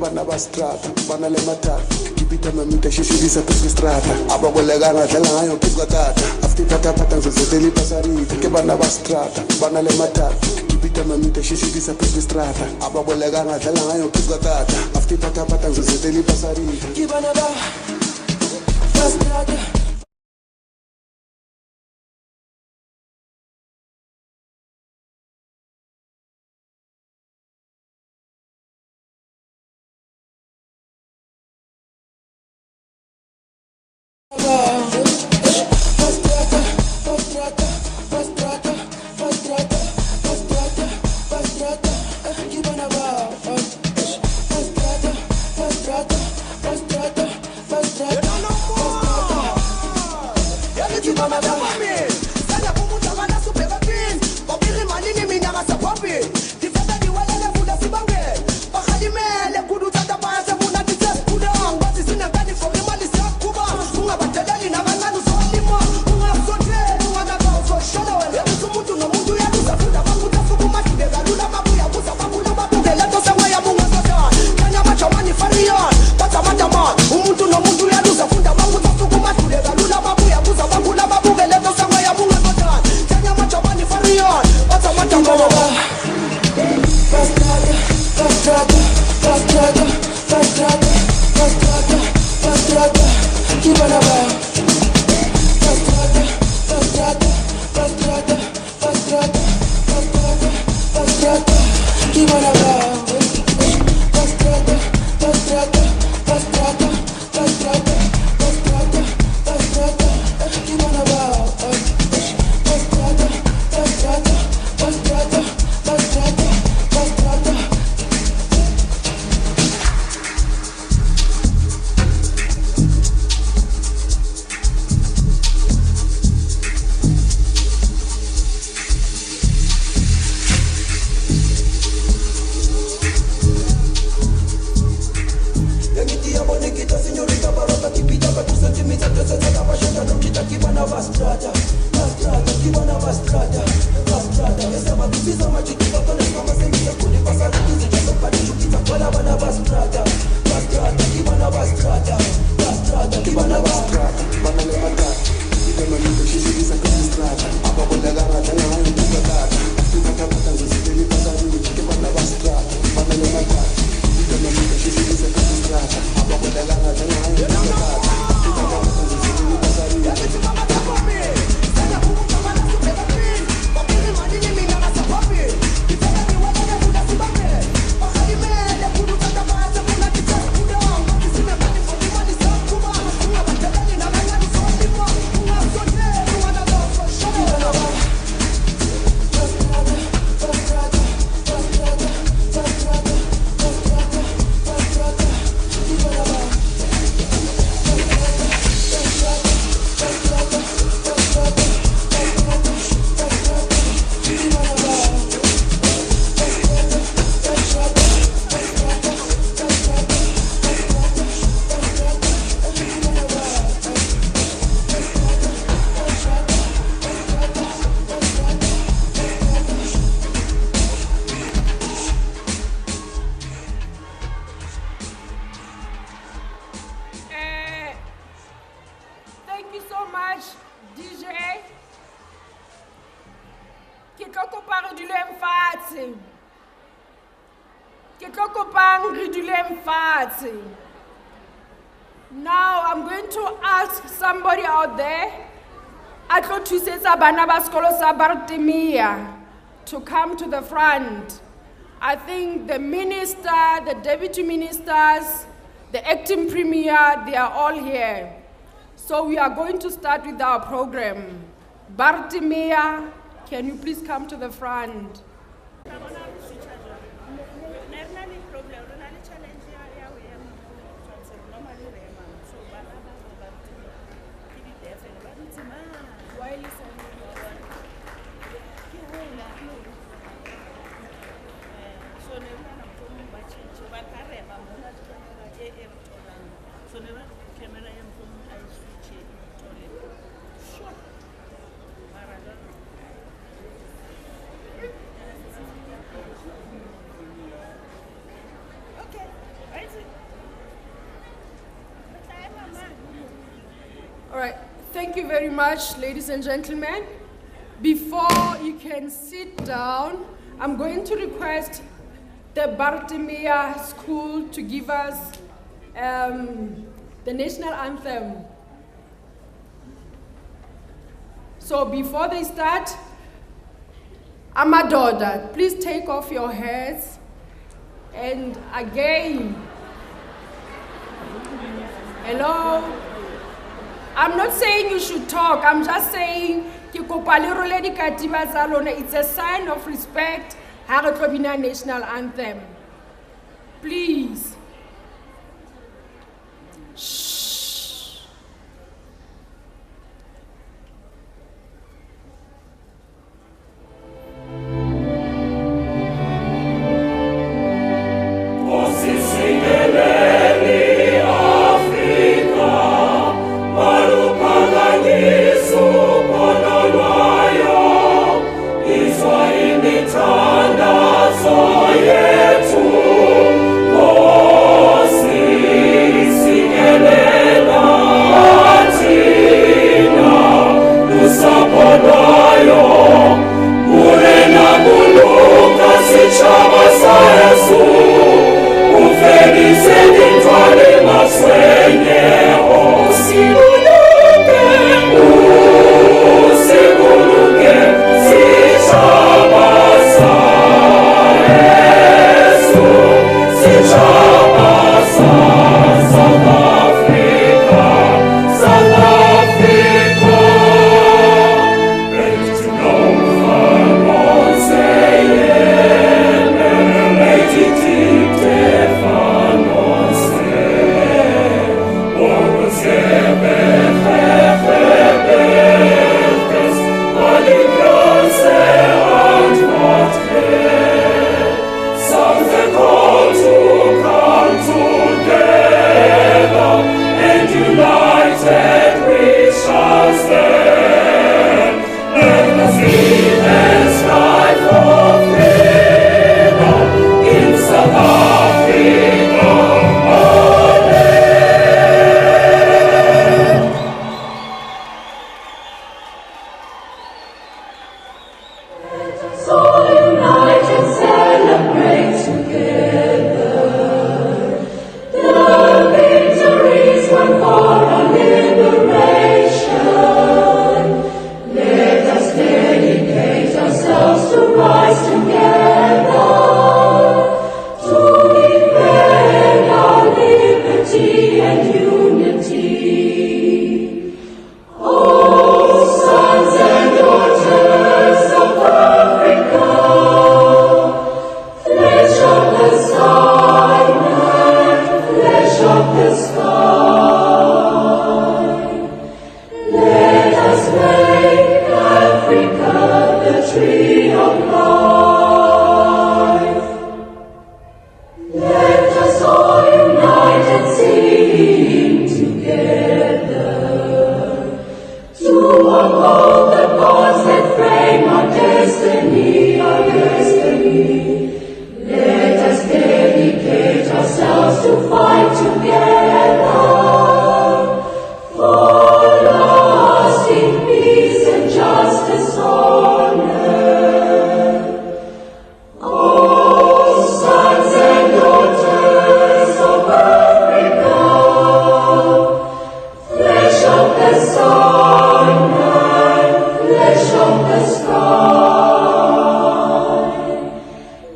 bana ba strata bana le matata kipita mamita shishibisa pe strata abakolegana dlela ngayo kizwa tata after tata pata ngizoteli pasarita ke bana ba strata bana le matata kipita mamita shishibisa pe strata abakolegana dlela ngayo kizwa tata after tata pata ngizoteli pasarita ke bana ba strata. Now I'm going to ask somebody out there, to come to the front. I think the minister, the deputy ministers, the acting premier, they are all here. So we are going to start with our program. Bartimea, can you please come to the front? Thank you very much, ladies and gentlemen. Before you can sit down, I'm going to request the Bartimea School to give us the national anthem. So before they start, Amadoda, please take off your hats. And again, hello. I'm not saying you should talk, I'm just saying it's a sign of respect, Haratlobina national anthem. Please. Shh.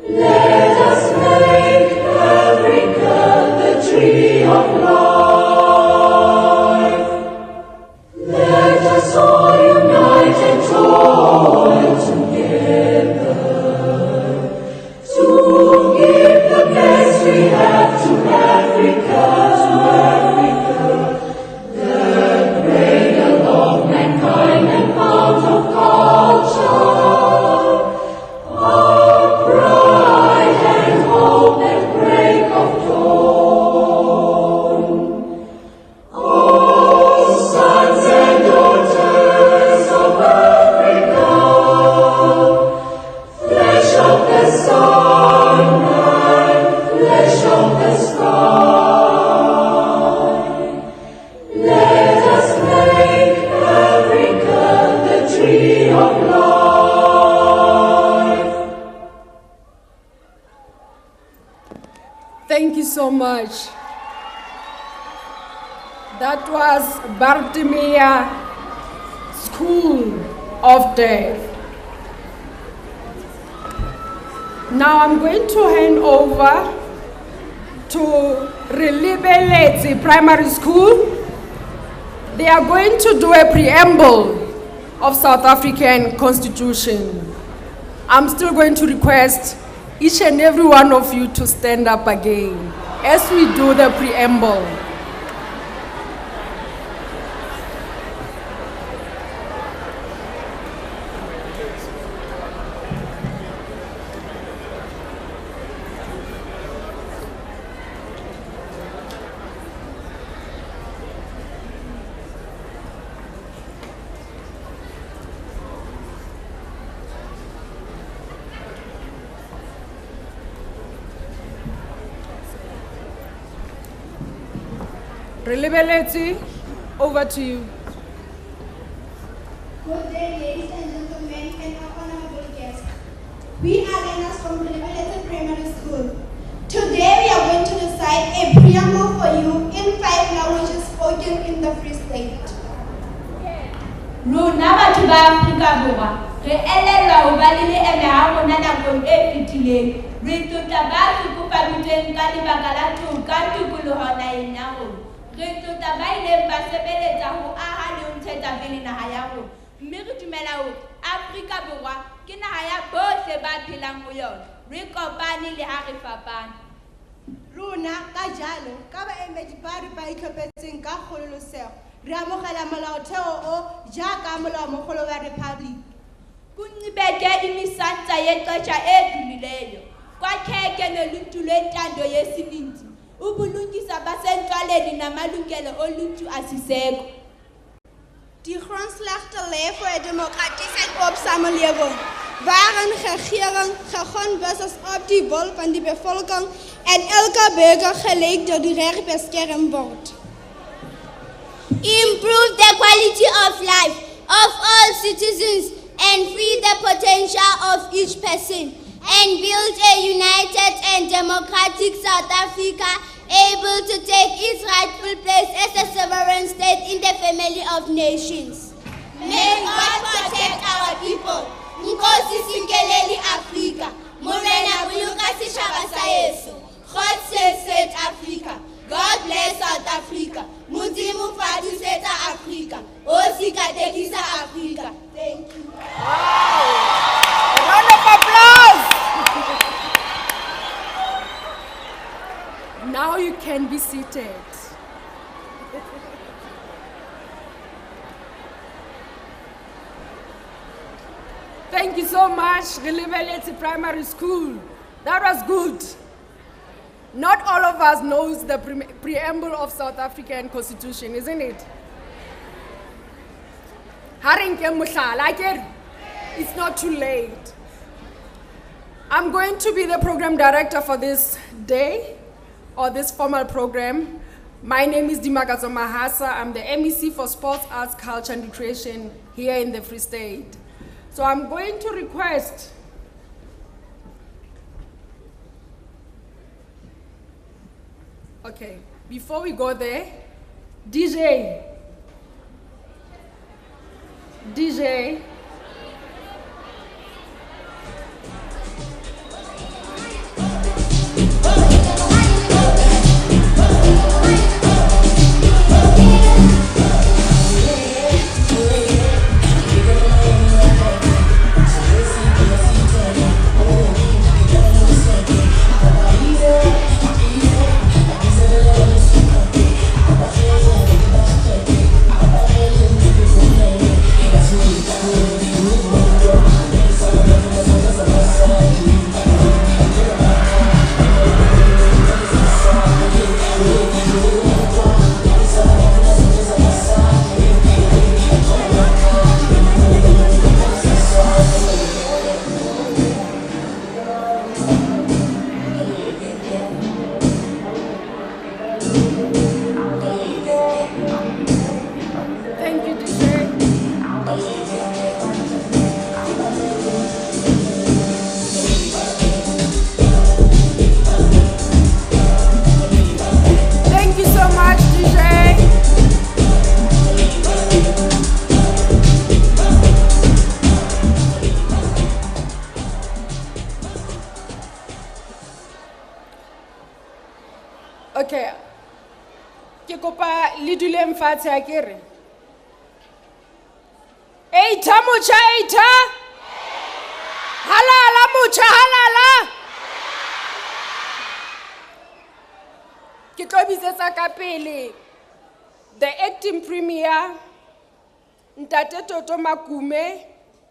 Let us make Africa the tree of life. so much. That was Bartimea School of Death. Now I'm going to hand over to Relibeletse Primary School. They are going to do a preamble of South African Constitution. I'm still going to request each and every one of you to stand up again as we do the preamble. Relibeletse, over to you. Good day, ladies and gentlemen, and our honorable guests. We are learners from Relibeletse Primary School. Today we are going to recite a preamble for you in 5 languages spoken in the Free State. Rona batho ba Afrika Borwa, re elellwa ho ba le leeme ha rona nakong e fetileng. Re tlotla ba re kopamitsweng ka lebaka la toka tikoloho naheng ya rona. Re tlotla ba ileng ba sebeletsa ho aha le ho ntshetsa pele naha ya rona. Mme re dumela hore Afrika Borwa ke naha ya bohle ba phelang ho yona. Re kopane le ha re fapane. Rona ka jalo ka baemedi ba re ba itlhophetseng ka kgololosego re amogela molaotheo o jaaka molao mogolo wa republic. Kuncibeke imisantsa yexesha edulileyo kwakheke noluntu lwentando yesininzi ubulungisa basentlwaleni namalungelo oluntu asiseko. Die grondslag lê voor een democratische en open samenleving, waarin regering gegrondvest is op die wil van die bevolking en elke burger gelijk door die recht beschermd wordt. Improve the quality of life of all citizens and free the potential of each person, and build a united and democratic South Africa able to take its rightful place as a sovereign state in the family of nations. May God protect our people. Nkosi singeleli Afrika. Morena buluka seshaba sa Yesu. God save Africa. God bless South Africa. Modimo fadisetsa Africa. Osi katekisa Africa. Thank you. Wow. A round of applause. Now you can be seated. Thank you so much, Relibeletse Primary School. That was good. Not all of us knows the preamble of South African Constitution, isn't it? It's not too late. I'm going to be the program director for this day, or this formal program. My name is Dimakazo Mahasa. I'm the MEC for Sports, Arts, Culture and Recreation here in the Free State. So I'm going to request okay, before we go there, DJ. Cool. fatshe a kere. Eita mocha eita. Halala mocha halala. Ke tlo bisetsa ka pele the acting premier Ntate Toto Makume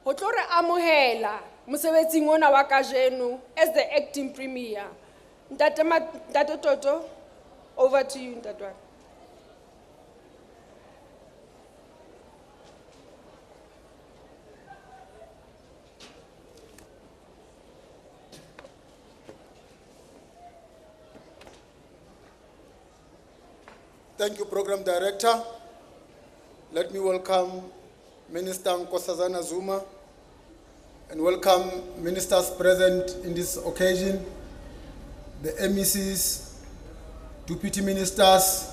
ho tlo re amohela mosebetsing ona wa kajeno as the acting premier. Ntate Toto, over to you, Ntate. Thank you, Program Director. Let me welcome Minister Nkosazana Zuma and welcome ministers present in this occasion, the MECs, deputy ministers,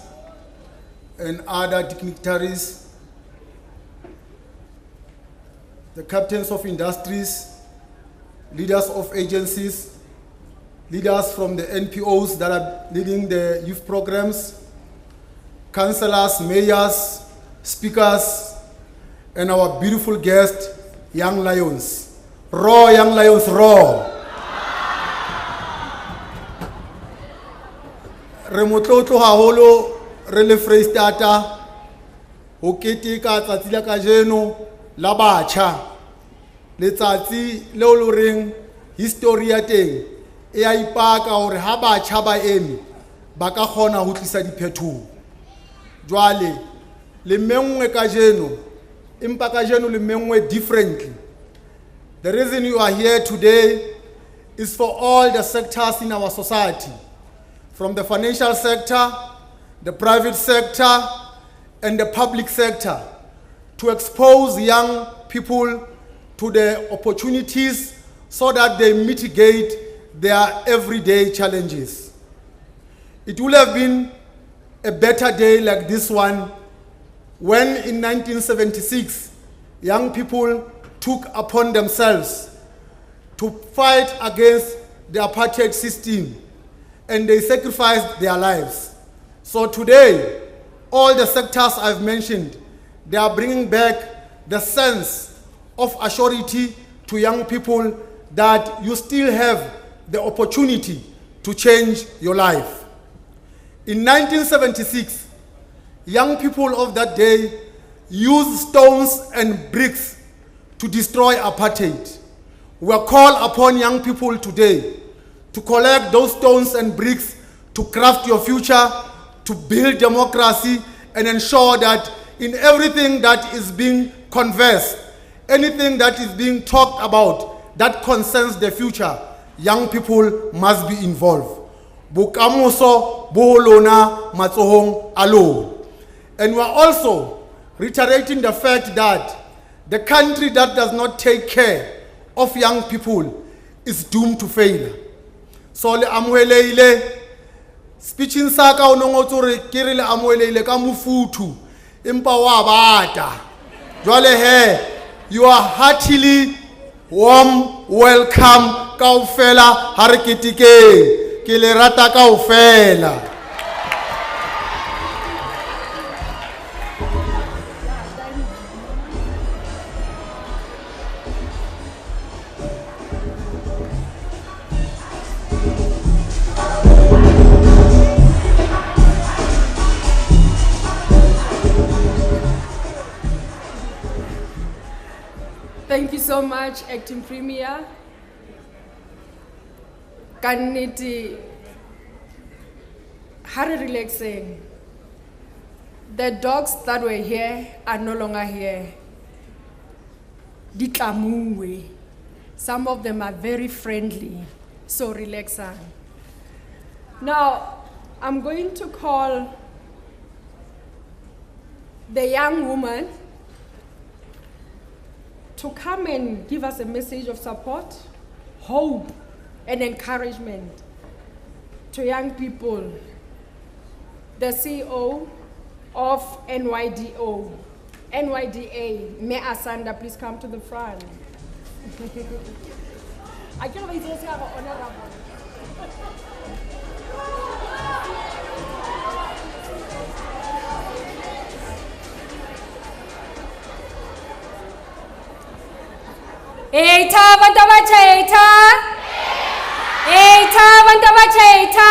and other dignitaries, the captains of industries, leaders of agencies, leaders from the NPOs that are leading the youth programs, councillors, mayors, speakers, and our beautiful guest, Young Lions. Roar, Young Lions, roar. Re motlotlo haholo re le Freistata ho keteka tsatsi la kajeno la batjha. Letsatsi leo le reng history ya teng e a ipaka hore ha batjha ba eme ba ka kgona ho tlisa diphethoho. Jwale le mengwe kajeno impa kajeno le mengwe differently. The reason you are here today is for all the sectors in our society, from the financial sector, the private sector, and the public sector, to expose young people to the opportunities so that they mitigate their everyday challenges. It would have been a better day like this one when in 1976 young people took upon themselves to fight against the apartheid system and they sacrificed their lives. So today, all the sectors I've mentioned, they are bringing back the sense of assurity to young people that you still have the opportunity to change your life. In 1976, young people of that day used stones and bricks to destroy apartheid. We call upon young people today to collect those stones and bricks to craft your future, to build democracy, and ensure that in everything that is being conversed, anything that is being talked about that concerns the future, young people must be involved. Bukamuso boholona matsohong alo. And we are also reiterating the fact that the country that does not take care of young people is doomed to failure. So le amueleile speeching saka onongotsore kiri le amueleile ka mufutu impa wa bata. Jwale he, you are heartily warm welcome kaofela harikitike. Kile rata kaofela. Thank you so much, Acting Premier. Kannete, hare relaxing. The dogs that were here are no longer here. Ditlamuwe. Some of them are very friendly, so relaxing. Now, I'm going to call the young woman to come and give us a message of support, hope, and encouragement to young people. The CEO of NYDA, Me Asanda, please come to the front. I can't wait to have an honorable. Eita bantu abatsha eita. Eita bantu abatsha eita.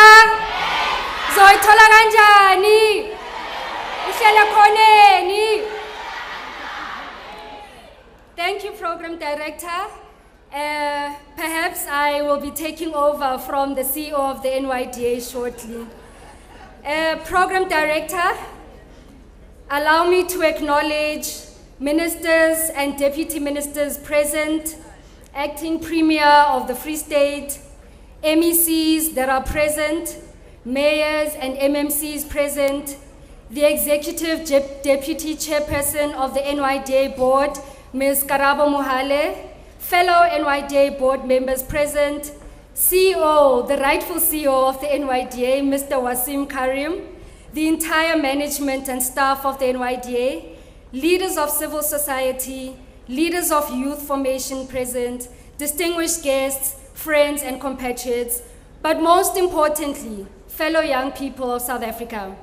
Zoyithola kanjani? Uhlala khoneni? Thank you, Program Director. Perhaps I will be taking over from the CEO of the NYDA shortly. Program Director, allow me to acknowledge ministers and deputy ministers present, acting Premier of the Free State, MECs that are present, mayors and MMCs present, the Executive Deputy Chairperson of the NYDA Board, Ms. Karabo Mohale, fellow NYDA Board members present, CEO, the rightful CEO of the NYDA, Mr. Wasim Karim, the entire management and staff of the NYDA, leaders of civil society, leaders of youth formation present, distinguished guests, friends and compatriots, but most importantly, fellow young people of South Africa.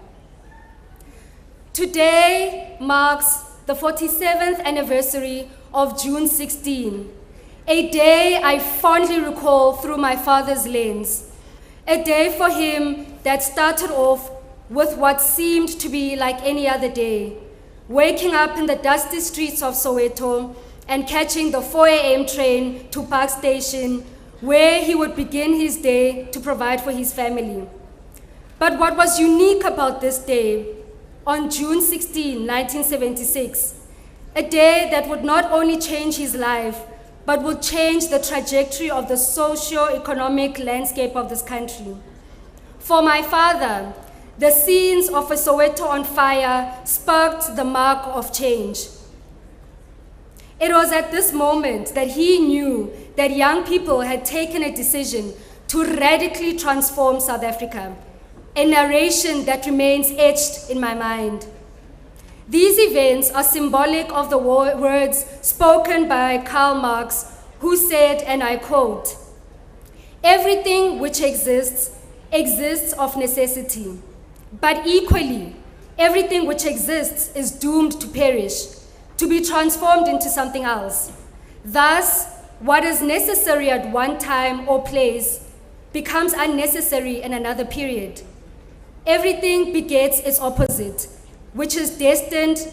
Today marks the 47th anniversary of June 16, a day I fondly recall through my father's lens, a day for him that started off with what seemed to be like any other day, waking up in the dusty streets of Soweto and catching the 4 a.m. train to Park Station, where he would begin his day to provide for his family. But what was unique about this day, on June 16, 1976, a day that would not only change his life, but would change the trajectory of the socio-economic landscape of this country. For my father, the scenes of a Soweto on fire sparked the mark of change. It was at this moment that he knew that young people had taken a decision to radically transform South Africa, a narration that remains etched in my mind. These events are symbolic of the words spoken by Karl Marx, who said, and I quote, "Everything which exists, exists of necessity. But equally, everything which exists is doomed to perish, to be transformed into something else. Thus, what is necessary at one time or place becomes unnecessary in another period. Everything begets its opposite, which is destined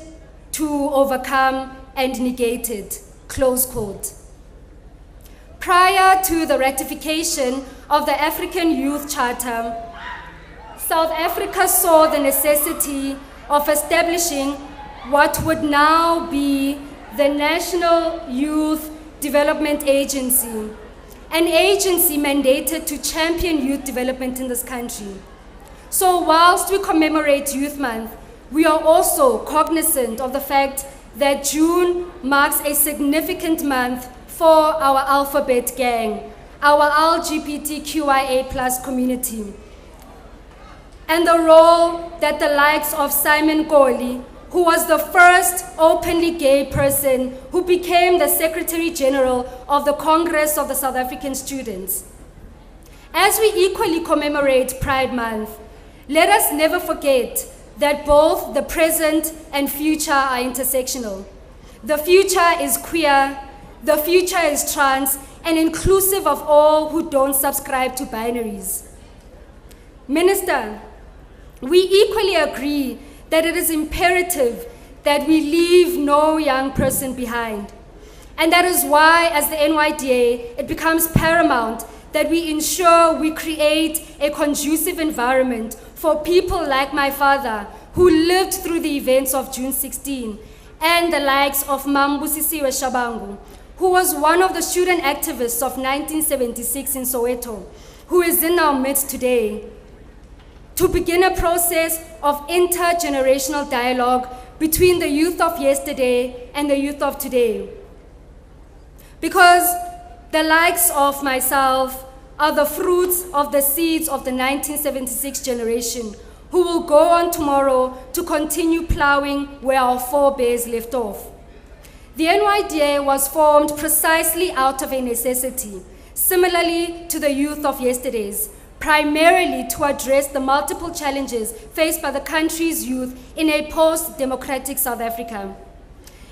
to overcome and negate it." Close quote. Prior to the ratification of the African Youth Charter, South Africa saw the necessity of establishing what would now be the National Youth Development Agency, an agency mandated to champion youth development in this country. So whilst we commemorate Youth Month, we are also cognizant of the fact that June marks a significant month for our alphabet gang, our LGBTQIA+ community, and the role that the likes of Simon Koli, who was the first openly gay person who became the Secretary General of the Congress of the South African Students. As we equally commemorate Pride Month, let us never forget that both the present and future are intersectional. The future is queer, the future is trans, and inclusive of all who don't subscribe to binaries. Minister, we equally agree that it is imperative that we leave no young person behind. And that is why, as the NYDA, it becomes paramount that we ensure we create a conducive environment for people like my father, who lived through the events of June 16, and the likes of Mambusisiwe Shabangu, who was one of the student activists of 1976 in Soweto, who is in our midst today, to begin a process of intergenerational dialogue between the youth of yesterday and the youth of today. Because the likes of myself are the fruits of the seeds of the 1976 generation, who will go on tomorrow to continue plowing where our forebears left off. The NYDA was formed precisely out of a necessity, similarly to the youth of yesterday's, primarily to address the multiple challenges faced by the country's youth in a post-democratic South Africa.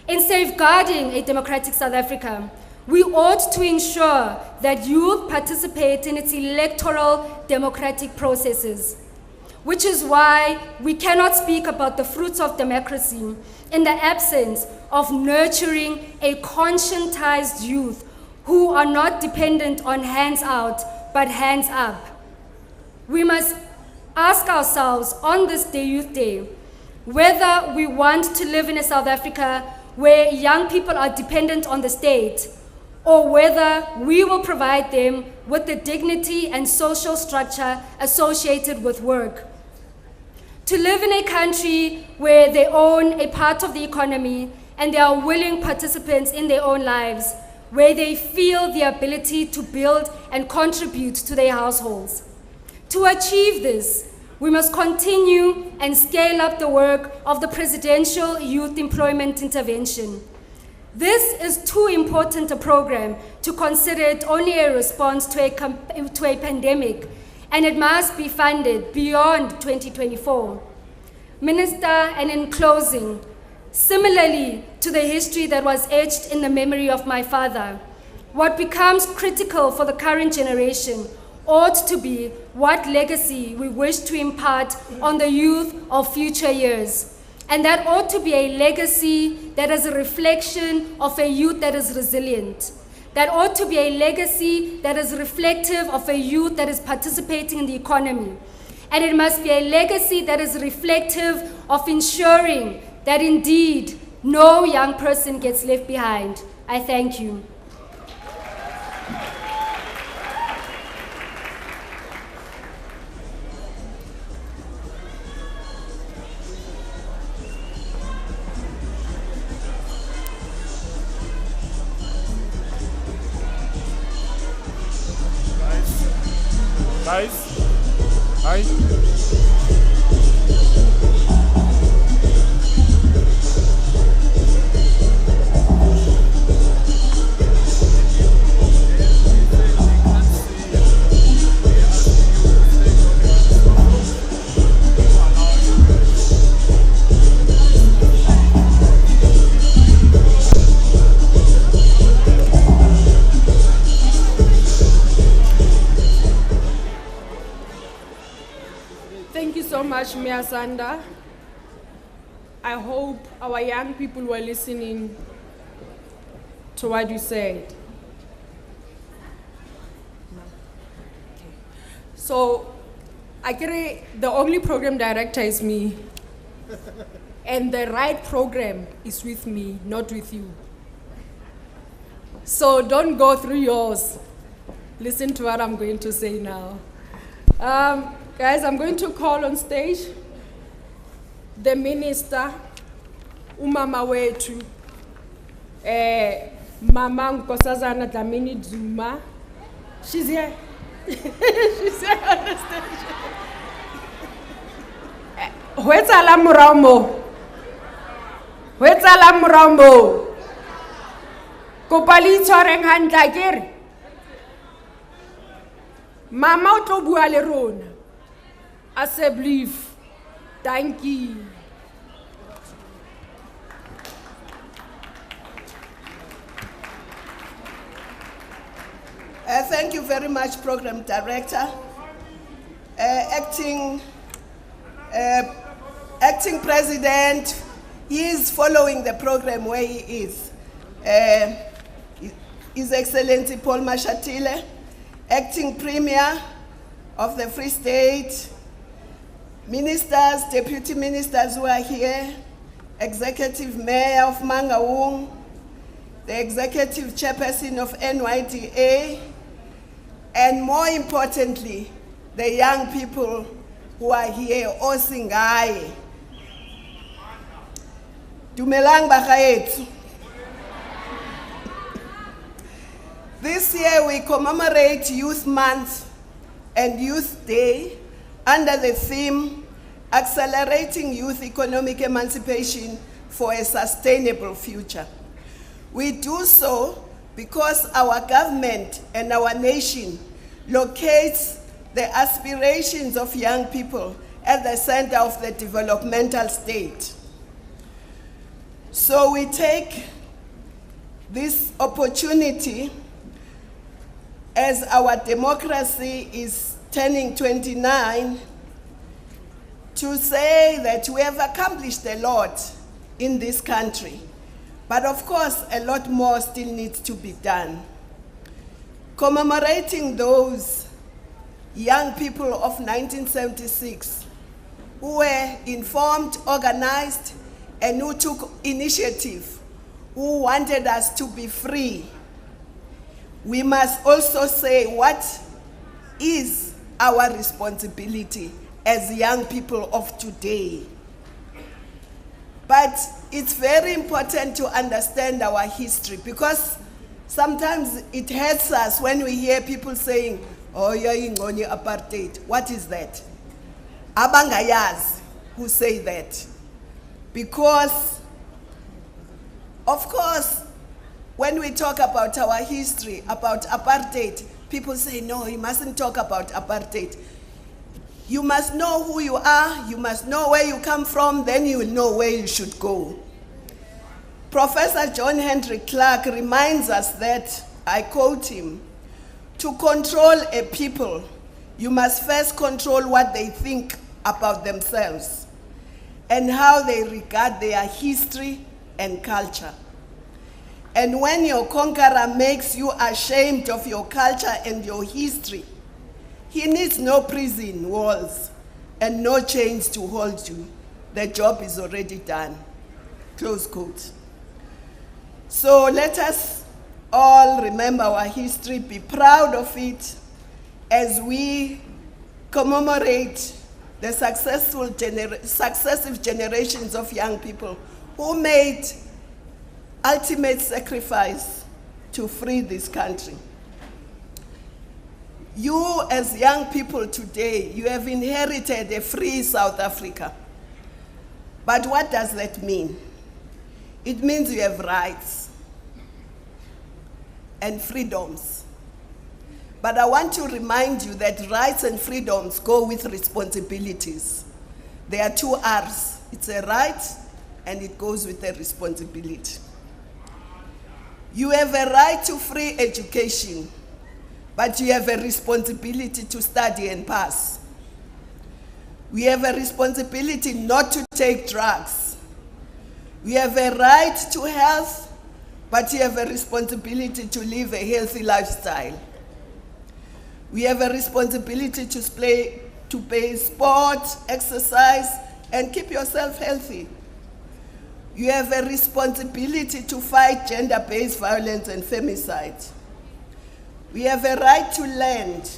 In safeguarding a democratic South Africa, We ought to ensure that youth participate in its electoral democratic processes, which is why we cannot speak about the fruits of democracy in the absence of nurturing a conscientized youth who are not dependent on hands out, but hands up. We must ask ourselves on this day, Youth Day, whether we want to live in a South Africa where young people are dependent on the state, or whether we will provide them with the dignity and social structure associated with work. To live in a country where they own a part of the economy and they are willing participants in their own lives, where they feel the ability to build and contribute to their households. To achieve this, we must continue and scale up the work of the Presidential Youth Employment Intervention. This is too important a program to consider it only a response to a pandemic, and it must be funded beyond 2024. Minister, and in closing, similarly to the history that was etched in the memory of my father, what becomes critical for the current generation ought to be what legacy we wish to impart on the youth of future years. And that ought to be a legacy that is a reflection of a youth that is resilient. That ought to be a legacy that is reflective of a youth that is participating in the economy. And it must be a legacy that is reflective of ensuring that indeed no young person gets left behind. I thank you. Guys, hi. Thank you so much, Mia Sanda. I hope our young people were listening to what you said. So, I agree, the only program director is me. And the right program is with me, not with you. So don't go through yours. Listen to what I'm going to say now. Guys, I'm going to call on stage the minister, umama wetu, Mama Nkosazana Dlamini Zuma. She's here. She's here on the stage. Wetsala Murambo. Wetsala Murambo. Kopali tshwareng hantle akere. Mama o tlo bua le rona. I say believe. Thank you. Thank you very much, Program Director. Acting President, he is following the program where he is. His Excellency Paul Mashatile, Acting Premier of the Free State, Ministers, Deputy Ministers who are here, Executive Mayor of Mangaung, the Executive Chairperson of NYDA, and more importantly, the young people who are here, Osingai. Dumelang bagaetsu. This year we commemorate Youth Month and Youth Day under the theme, Accelerating Youth Economic Emancipation for a Sustainable Future. We do so because our government and our nation locates the aspirations of young people at the center of the developmental state. So we take this opportunity as our democracy is turning 29 to say that we have accomplished a lot in this country. But of course, a lot more still needs to be done. Commemorating those young people of 1976 who were informed, organized, and who took initiative, who wanted us to be free. We must also say what is our responsibility as young people of today. But it's very important to understand our history, because sometimes it hurts us when we hear people saying, oh, yeah, apartheid. What is that? Abangayaz who say that. Because, of course, when we talk about our history, about apartheid, people say, no, you mustn't talk about apartheid. You must know who you are, you must know where you come from, then you will know where you should go. Professor John Henry Clark reminds us that, I quote him, to control a people, you must first control what they think about themselves and how they regard their history and culture. And when your conqueror makes you ashamed of your culture and your history, he needs no prison walls and no chains to hold you. The job is already done. Close quote. So let us all remember our history, be proud of it as we commemorate the successive generations of young people who made ultimate sacrifice to free this country. You as young people today, you have inherited a free South Africa. But what does that mean? It means you have rights and freedoms. But I want to remind you that rights and freedoms go with responsibilities. There are two R's. It's a right and it goes with a responsibility. You have a right to free education, but you have a responsibility to study and pass. We have a responsibility not to take drugs. We have a right to health, but you have a responsibility to live a healthy lifestyle. We have a responsibility to pay sport, exercise, and keep yourself healthy. You have a responsibility to fight gender-based violence and femicide. We have a right to land,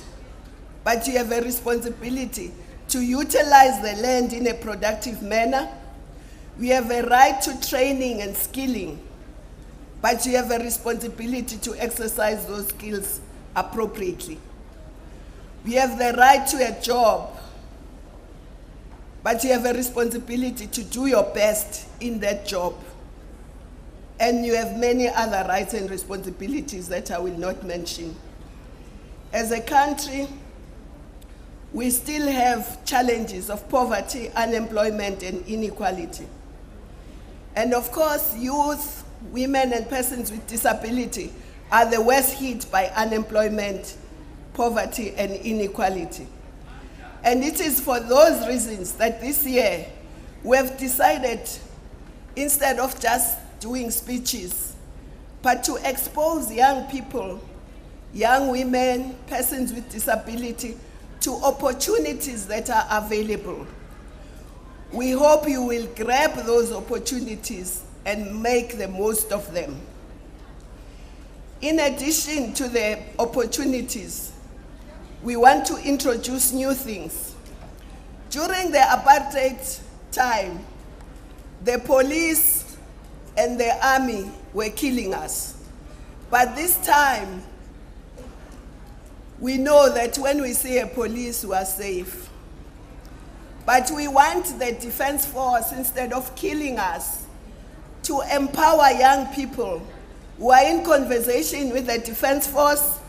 but you have a responsibility to utilize the land in a productive manner. We have a right to training and skilling, but you have a responsibility to exercise those skills appropriately. We have the right to a job, but you have a responsibility to do your best in that job. And you have many other rights and responsibilities that I will not mention. As a country, we still have challenges of poverty, unemployment, and inequality. And of course, youth, women, and persons with disability are the worst hit by unemployment, poverty, and inequality. And it is for those reasons that this year we have decided, instead of just doing speeches, but to expose young people, young women, persons with disability, to opportunities that are available. We hope you will grab those opportunities and make the most of them. In addition to the opportunities, we want to introduce new things. During the apartheid time, the police and the army were killing us. But this time, we know that when we see a police, we are safe. But we want the defense force, instead of killing us, to empower young people who are in conversation with the defense force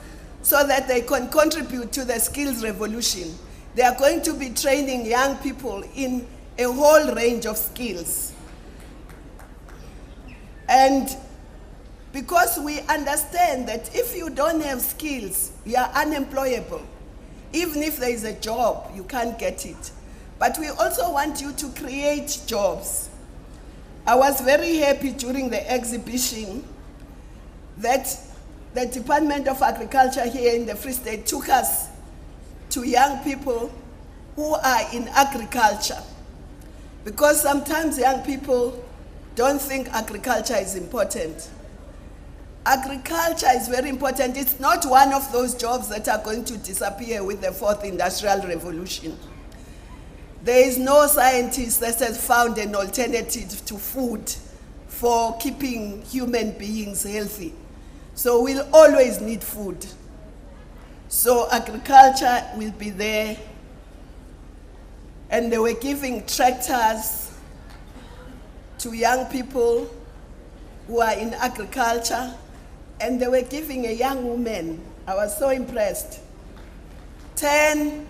so that they can contribute to the skills revolution. They are going to be training young people in a whole range of skills. And because we understand that if you don't have skills, you are unemployable. Even if there is a job, you can't get it. But we also want you to create jobs. I was very happy during the exhibition that the Department of Agriculture here in the Free State took us to young people who are in agriculture. Because sometimes young people don't think agriculture is important. Agriculture is very important. It's not one of those jobs that are going to disappear with the 4th Industrial Revolution. There is no scientist that has found an alternative to food for keeping human beings healthy. So we'll always need food. So agriculture will be there. And they were giving tractors to young people who are in agriculture. And they were giving a young woman, I was so impressed, 10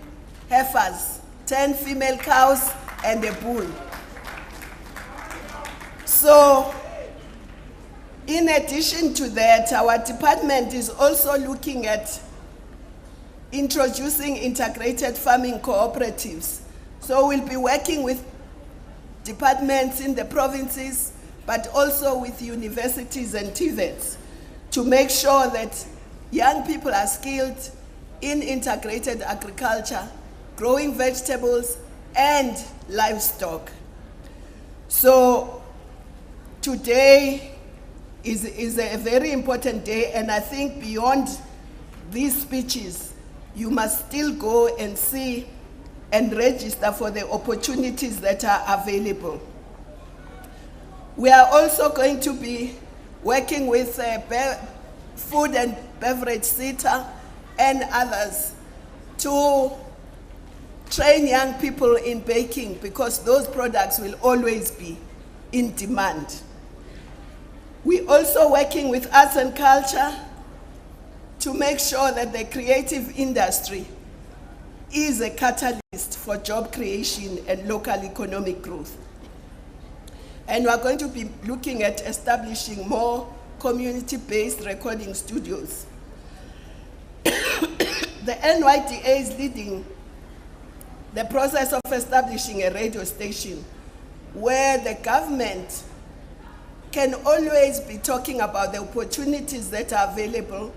heifers, 10 female cows, and a bull. So, in addition to that, our department is also looking at introducing integrated farming cooperatives. So we'll be working with departments in the provinces, but also with universities and TVETs to make sure that young people are skilled in integrated agriculture, growing vegetables and livestock. So today is a very important day, and I think beyond these speeches, you must still go and see and register for the opportunities that are available. We are also going to be working with food and beverage SETA and others to train young people in baking, because those products will always be in demand. We're also working with arts and culture to make sure that the creative industry is a catalyst for job creation and local economic growth. And we're going to be looking at establishing more community-based recording studios. The NYDA is leading the process of establishing a radio station where the government can always be talking about the opportunities that are available,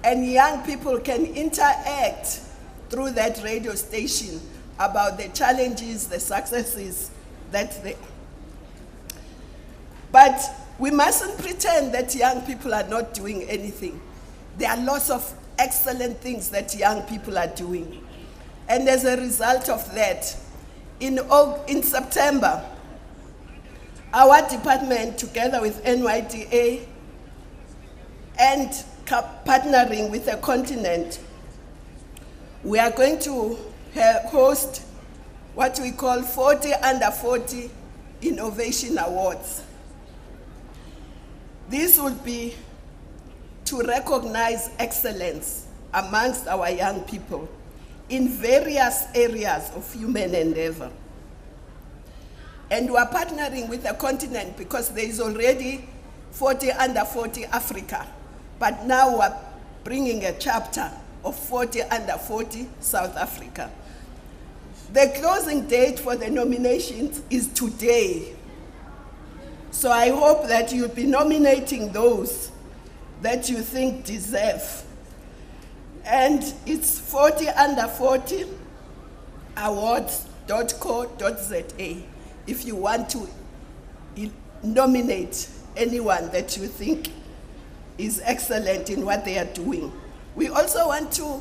and young people can interact through that radio station about the challenges, the successes that they... But we mustn't pretend that young people are not doing anything. There are lots of excellent things that young people are doing. And as a result of that, in September, our department, together with NYDA and partnering with the continent, we are going to host what we call 40 Under 40 Innovation Awards. This will be to recognize excellence amongst our young people in various areas of human endeavor. And we are partnering with the continent because there is already 40 Under 40 Africa, but now we are bringing a chapter of 40 Under 40 South Africa. The closing date for the nominations is today. So I hope that you'll be nominating those that you think deserve. And it's 40under40awards.co.za if you want to nominate anyone that you think is excellent in what they are doing. We also want to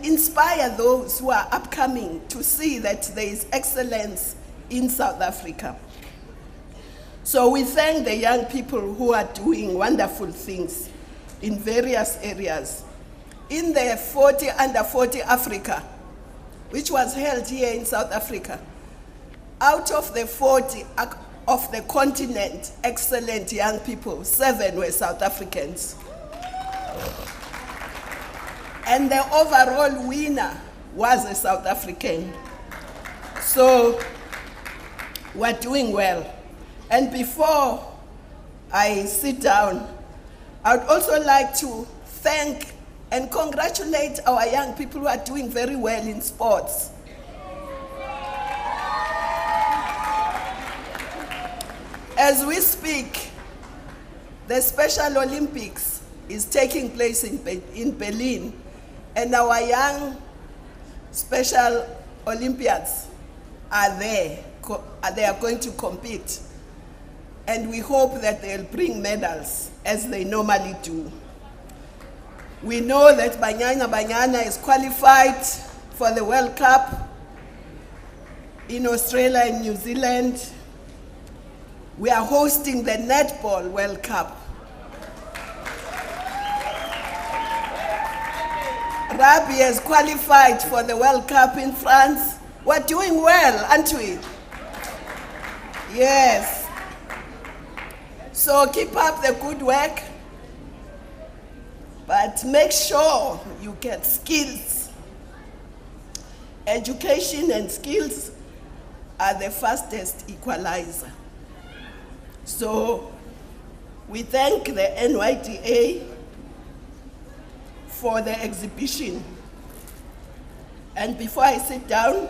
inspire those who are upcoming to see that there is excellence in South Africa. So we thank the young people who are doing wonderful things in various areas. In the 40 Under 40 Africa, which was held here in South Africa, out of the 40 of the continent excellent young people, 7 were South Africans. And the overall winner was a South African. So we're doing well. And before I sit down, I would also like to thank and congratulate our young people who are doing very well in sports. As we speak, the Special Olympics is taking place in Berlin, and our young Special Olympiads are there. They are going to compete, and we hope that they'll bring medals as they normally do. We know that Banyana is qualified for the World Cup in Australia and New Zealand. We are hosting the Netball World Cup. Rabi has qualified for the World Cup in France. We're doing well, aren't we? Yes. So keep up the good work, but make sure you get skills. Education and skills are the fastest equalizer. So we thank the NYDA for the exhibition. And before I sit down,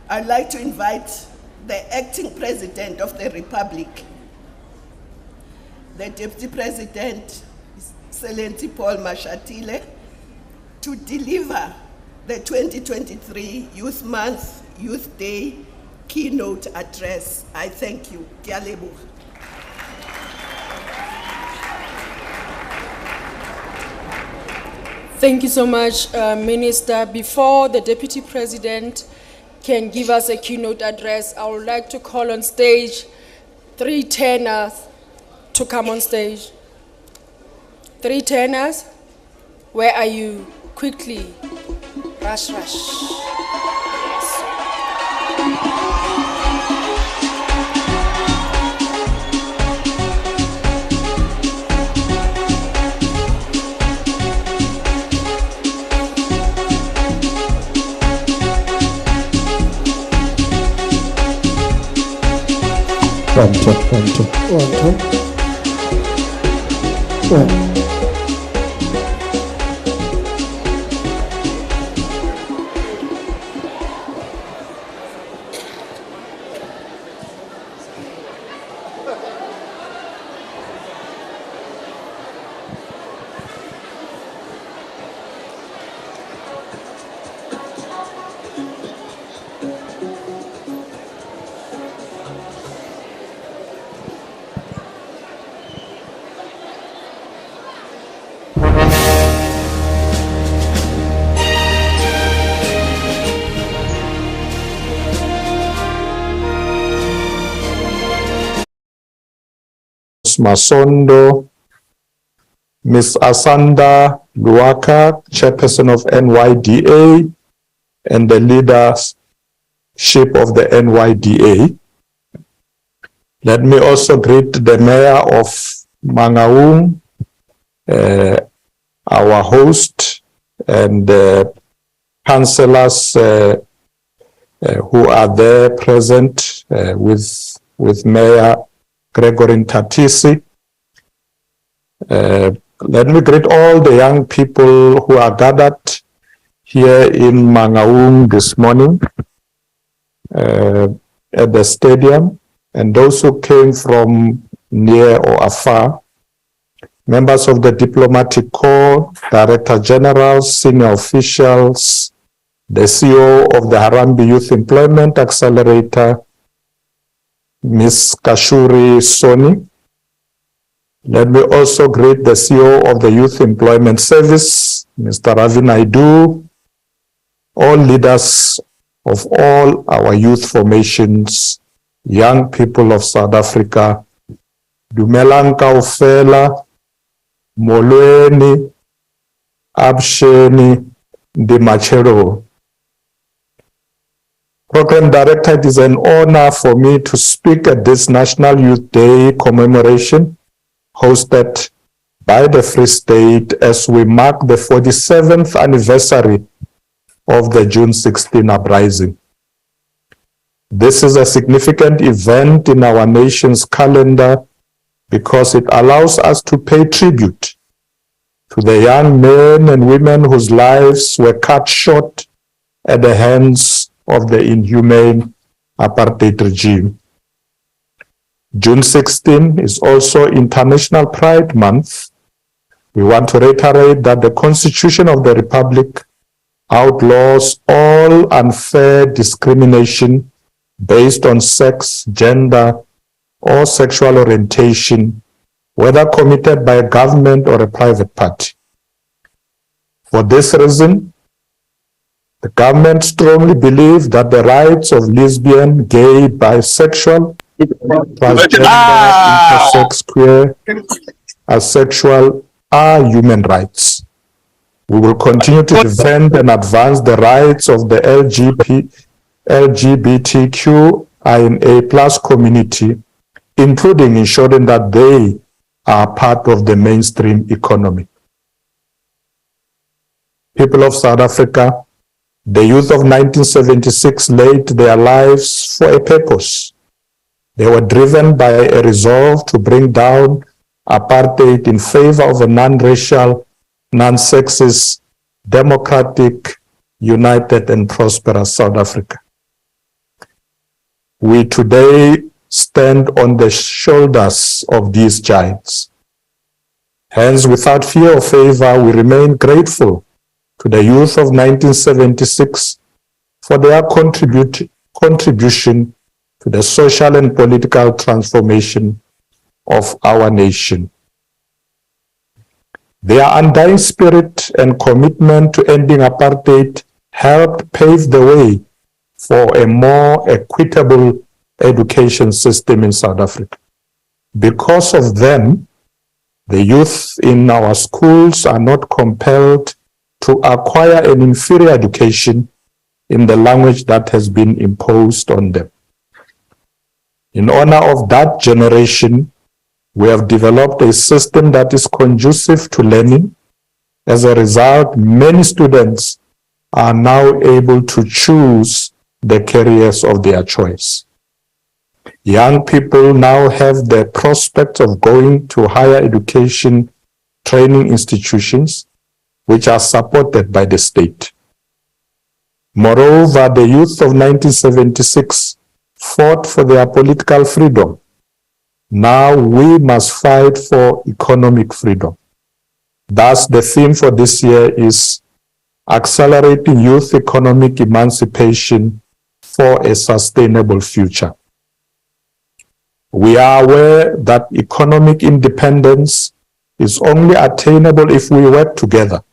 I'd like to invite the acting president of the Republic, the Deputy President, President Paul Mashatile, to deliver the 2023 Youth Month, Youth Day keynote address. I thank you. Ke a leboha. Thank you so much, Minister. Before the Deputy President can give us a keynote address, I would like to call on stage 3 tenors to come on stage. 3 tenors, where are you? Quickly, rush, rush. One, two, one, two, one, two. One. Masondo, Ms. Asanda Luaka, Chairperson of NYDA, and the leadership of the NYDA. Let me also greet the Mayor of Mangaung, our host, and the councillors who are there present with Mayor Gregory Tatisi. Let me greet all the young people who are gathered here in Mangaung this morning at the stadium, and those who came from near or afar, members of the Diplomatic Corps, Director Generals, senior officials, the CEO of the Harambee Youth Employment Accelerator, Ms. Kashuri Soni. Let me also greet the CEO of the Youth Employment Service, Mr. Ravi Naidu, all leaders of all our youth formations, young people of South Africa, Dumelang Kaofela, Molweni, Absheni, Dimachero. Program Director, it is an honor for me to speak at this National Youth Day commemoration hosted by the Free State as we mark the 47th anniversary of the June 16 uprising. This is a significant event in our nation's calendar because it allows us to pay tribute to the young men and women whose lives were cut short at the hands of the inhumane apartheid regime. June 16 is also International Pride Month. We want to reiterate that the Constitution of the Republic outlaws all unfair discrimination based on sex, gender, or sexual orientation, whether committed by a government or a private party. For this reason, the government strongly believes that the rights of lesbian, gay, bisexual, transgender, intersex, queer, asexual are human rights. We will continue to defend and advance the rights of the LGBTQIA+ community, including ensuring that they are part of the mainstream economy. People of South Africa, the youth of 1976 laid their lives for a purpose. They were driven by a resolve to bring down apartheid in favor of a non-racial, non-sexist, democratic, united and prosperous South Africa. We today stand on the shoulders of these giants. Hence, without fear or favor, we remain grateful to the youth of 1976 for their contribution to the social and political transformation of our nation. Their undying spirit and commitment to ending apartheid helped pave the way for a more equitable education system in South Africa. Because of them, the youth in our schools are not compelled to acquire an inferior education in the language that has been imposed on them. In honor of that generation, we have developed a system that is conducive to learning. As a result, many students are now able to choose the careers of their choice. Young people now have the prospect of going to higher education training institutions, which are supported by the state. Moreover, the youth of 1976 fought for their political freedom. Now we must fight for economic freedom. Thus, the theme for this year is Accelerating Youth Economic Emancipation for a Sustainable Future. We are aware that economic independence is only attainable if we work together.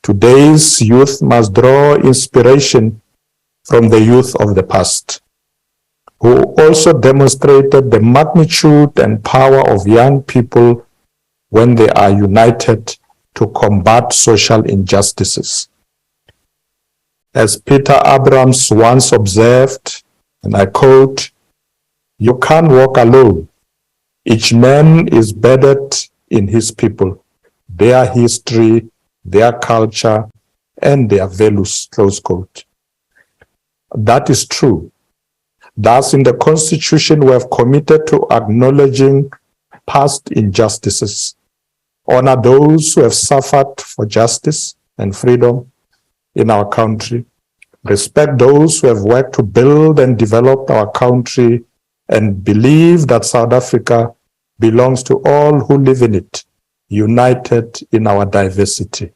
Today's youth must draw inspiration from the youth of the past, who also demonstrated the magnitude and power of young people when they are united to combat social injustices. As Peter Abrams once observed, and I quote, "You can't walk alone. Each man is bedded in his people, their history, their culture, and their values," close quote. That is true. Thus, in the Constitution, we have committed to acknowledging past injustices, honor those who have suffered for justice and freedom in our country, respect those who have worked to build and develop our country, and believe that South Africa belongs to all who live in it, united in our diversity.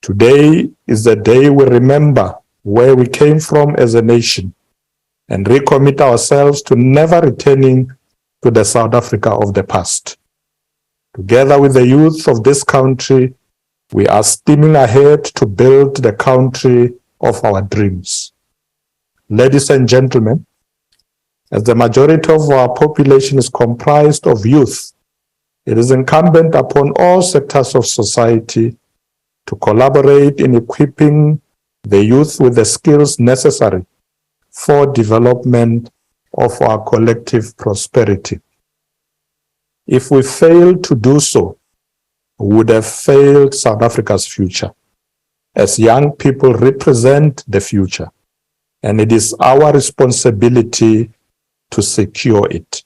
Today is the day we remember where we came from as a nation and recommit ourselves to never returning to the South Africa of the past. Together with the youth of this country, we are steaming ahead to build the country of our dreams. Ladies and gentlemen, as the majority of our population is comprised of youth, it is incumbent upon all sectors of society to collaborate in equipping the youth with the skills necessary for development of our collective prosperity. If we fail to do so, we would have failed South Africa's future, as young people represent the future, and it is our responsibility to secure it.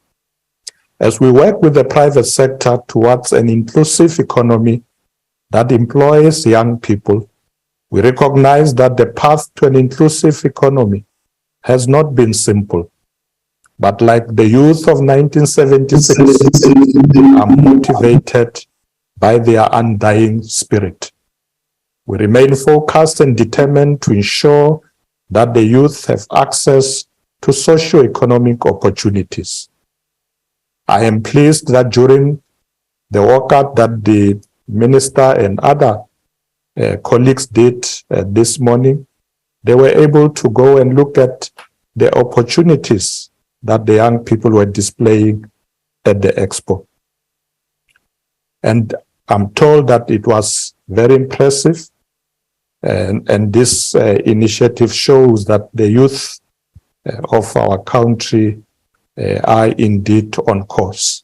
As we work with the private sector towards an inclusive economy that employs young people, we recognize that the path to an inclusive economy has not been simple. But like the youth of 1976, are motivated by their undying spirit. We remain focused and determined to ensure that the youth have access to socio-economic opportunities. I am pleased that during the workup that the Minister and other colleagues did this morning, they were able to go and look at the opportunities that the young people were displaying at the expo. And I'm told that it was very impressive, and this initiative shows that the youth of our country are indeed on course.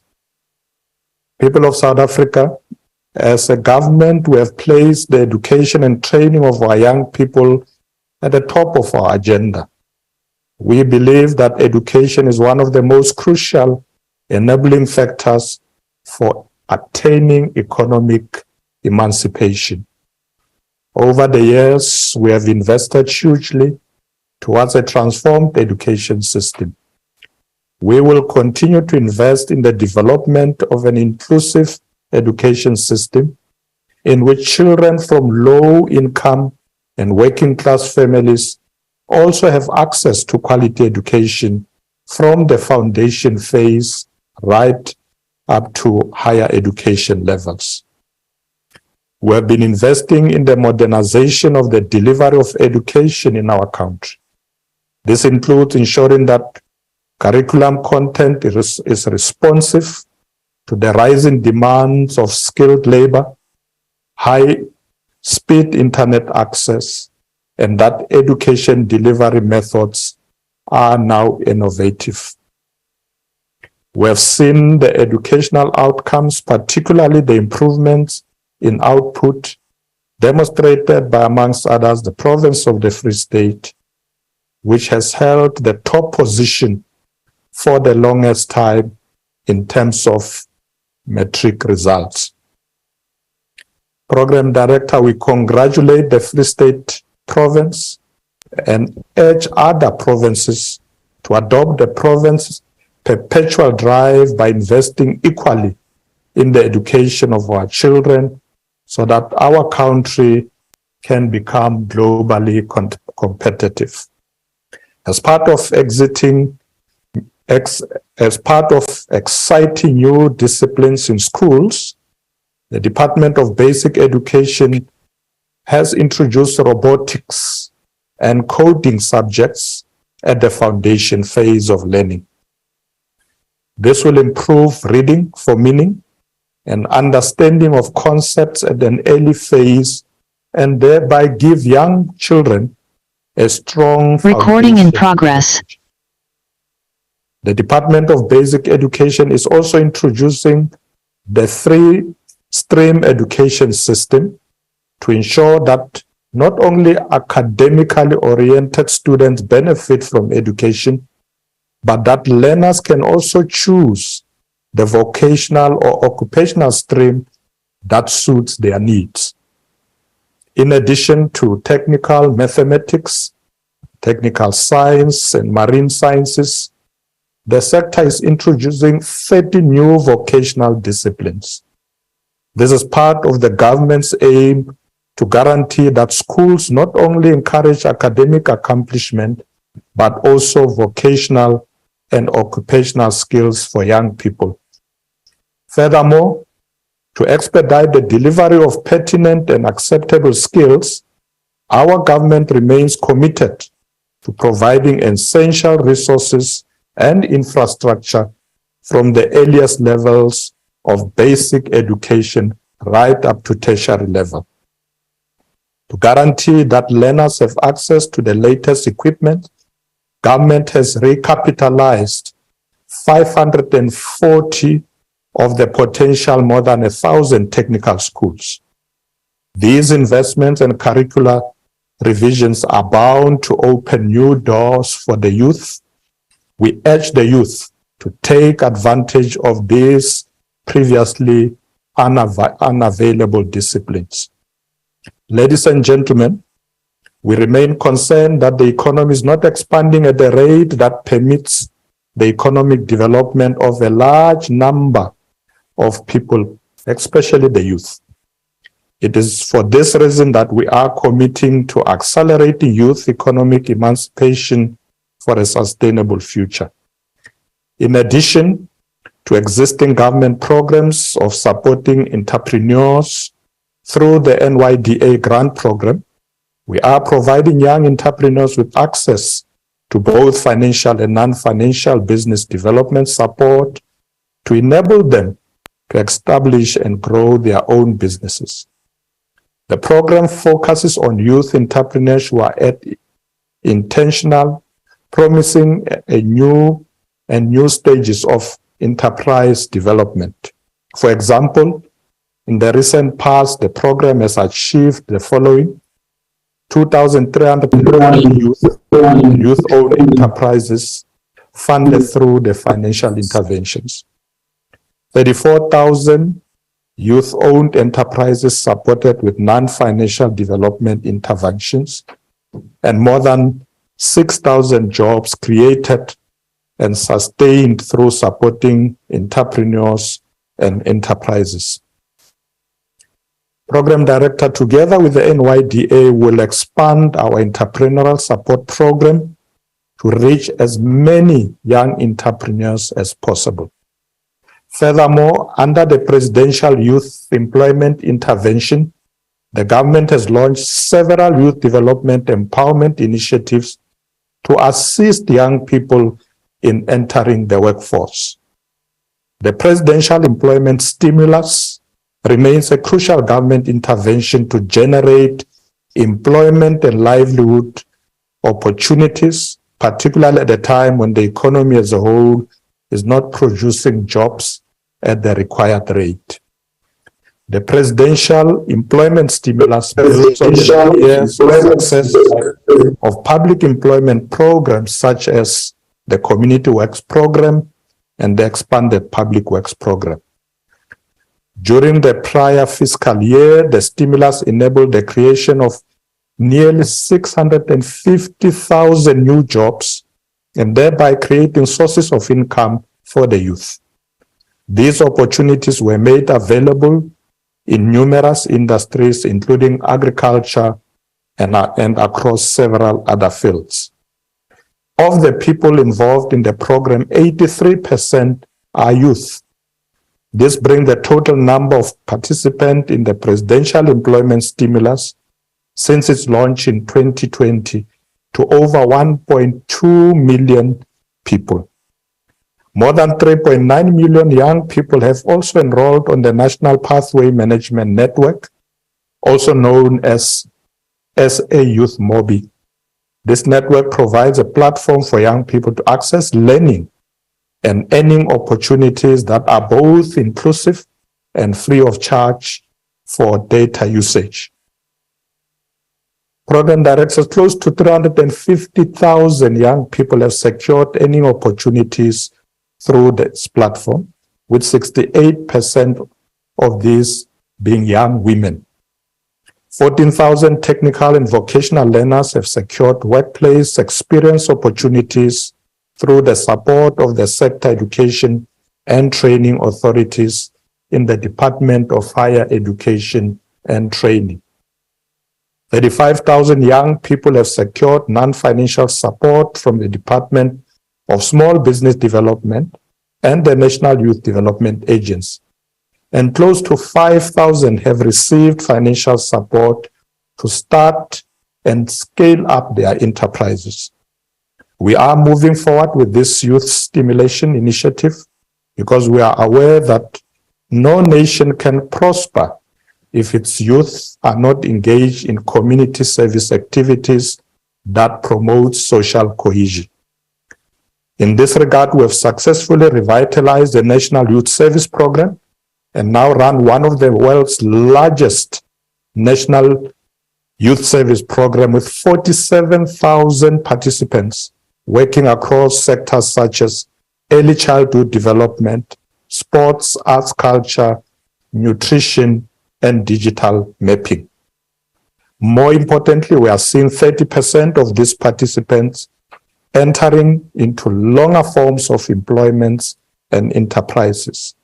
People of South Africa, as a government, we have placed the education and training of our young people at the top of our agenda. We believe that education is one of the most crucial enabling factors for attaining economic emancipation. Over the years, we have invested hugely towards a transformed education system. We will continue to invest in the development of an inclusive education system in which children from low-income and working-class families also have access to quality education from the foundation phase right up to higher education levels. We have been investing in the modernization of the delivery of education in our country. This includes ensuring that curriculum content is responsive to the rising demands of skilled labor, high-speed internet access, and that education delivery methods are now innovative. We have seen the educational outcomes, particularly the improvements in output, demonstrated by, amongst others, the province of the Free State, which has held the top position for the longest time in terms of metric results. Program Director, we congratulate the Free State Province and urge other provinces to adopt the province's perpetual drive by investing equally in the education of our children so that our country can become globally competitive. As part of exciting new disciplines in schools, the Department of Basic Education has introduced robotics and coding subjects at the foundation phase of learning. This will improve reading for meaning and understanding of concepts at an early phase and thereby give young children a strong recording in progress. The Department of Basic Education is also introducing the 3-stream education system to ensure that not only academically oriented students benefit from education, but that learners can also choose the vocational or occupational stream that suits their needs. In addition to technical mathematics, technical science, and marine sciences, the sector is introducing 30 new vocational disciplines. This is part of the government's aim to guarantee that schools not only encourage academic accomplishment, but also vocational and occupational skills for young people. Furthermore, to expedite the delivery of pertinent and acceptable skills, our government remains committed to providing essential resources and infrastructure from the earliest levels of basic education right up to tertiary level. To guarantee that learners have access to the latest equipment, government has recapitalized 540 of the potential more than 1,000 technical schools. These investments and curricular revisions are bound to open new doors for the youth. We urge the youth to take advantage of these previously unavailable disciplines. Ladies and gentlemen, we remain concerned that the economy is not expanding at a rate that permits the economic development of a large number of people, especially the youth. It is for this reason that we are committing to accelerating youth economic emancipation for a sustainable future. In addition to existing government programs of supporting entrepreneurs through the NYDA grant program, we are providing young entrepreneurs with access to both financial and non-financial business development support to enable them to establish and grow their own businesses. The program focuses on youth entrepreneurs who are at intentional, promising new stages of enterprise development. For example, in the recent past, the program has achieved the following: 2,320 youth-owned enterprises funded through the financial interventions, 34,000 youth-owned enterprises supported with non-financial development interventions, and more than 6,000 jobs created and sustained through supporting entrepreneurs and enterprises. Program Director, together with the NYDA, will expand our entrepreneurial support program to reach as many young entrepreneurs as possible. Furthermore, under the Presidential Youth Employment Intervention, the government has launched several youth development empowerment initiatives to assist young people in entering the workforce. The Presidential Employment Stimulus remains a crucial government intervention to generate employment and livelihood opportunities, particularly at a time when the economy as a whole is not producing jobs at the required rate. The Presidential Employment Stimulus builds on the years of success of public employment programs such as the Community Works Program and the Expanded Public Works Program. During the prior fiscal year, the stimulus enabled the creation of nearly 650,000 new jobs and thereby creating sources of income for the youth. These opportunities were made available in numerous industries, including agriculture and across several other fields. Of the people involved in the program, 83% are youth. This brings the total number of participants in the Presidential Employment Stimulus since its launch in 2020 to over 1.2 million people. More than 3.9 million young people have also enrolled on the National Pathway Management Network, also known as SA Youth Mobi. This network provides a platform for young people to access learning and earning opportunities that are both inclusive and free of charge for data usage. Program directors, close to 350,000 young people have secured earning opportunities through this platform, with 68% of these being young women. 14,000 technical and vocational learners have secured workplace experience opportunities through the support of the sector education and training authorities in the Department of Higher Education and Training. 35,000 young people have secured non-financial support from the Department of Small Business Development and the National Youth Development Agency. And close to 5,000 have received financial support to start and scale up their enterprises. We are moving forward with this youth stimulation initiative because we are aware that no nation can prosper if its youth are not engaged in community service activities that promote social cohesion. In this regard, we have successfully revitalized the National Youth Service Program and now run one of the world's largest national youth service program with 47,000 participants working across sectors such as early childhood development, sports, arts, culture, nutrition, and digital mapping. More importantly, we are seeing 30% of these participants entering into longer forms of employments and enterprises.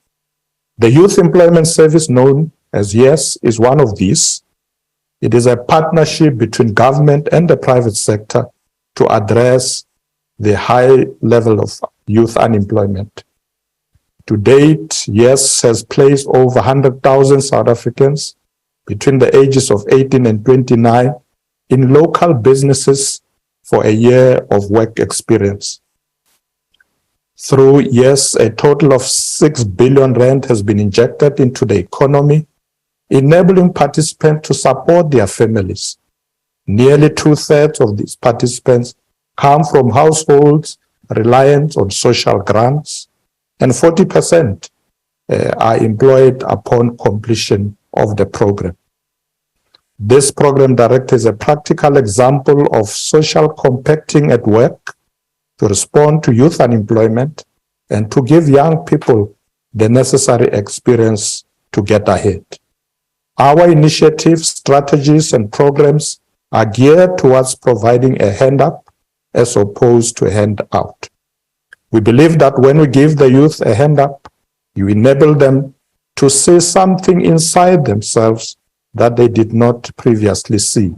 The Youth Employment Service, known as YES, is one of these. It is a partnership between government and the private sector to address the high level of youth unemployment. To date, YES has placed over 100,000 South Africans between the ages of 18 and 29 in local businesses for a year of work experience. Through YES, a total of 6 billion rand has been injected into the economy, enabling participants to support their families. Nearly 2/3 of these participants come from households reliant on social grants, and 40% are employed upon completion of the program. This program director is a practical example of social compacting at work to respond to youth unemployment and to give young people the necessary experience to get ahead. Our initiatives, strategies, and programs are geared towards providing a hand up as opposed to a hand out. We believe that when we give the youth a hand up, you enable them to see something inside themselves that they did not previously see.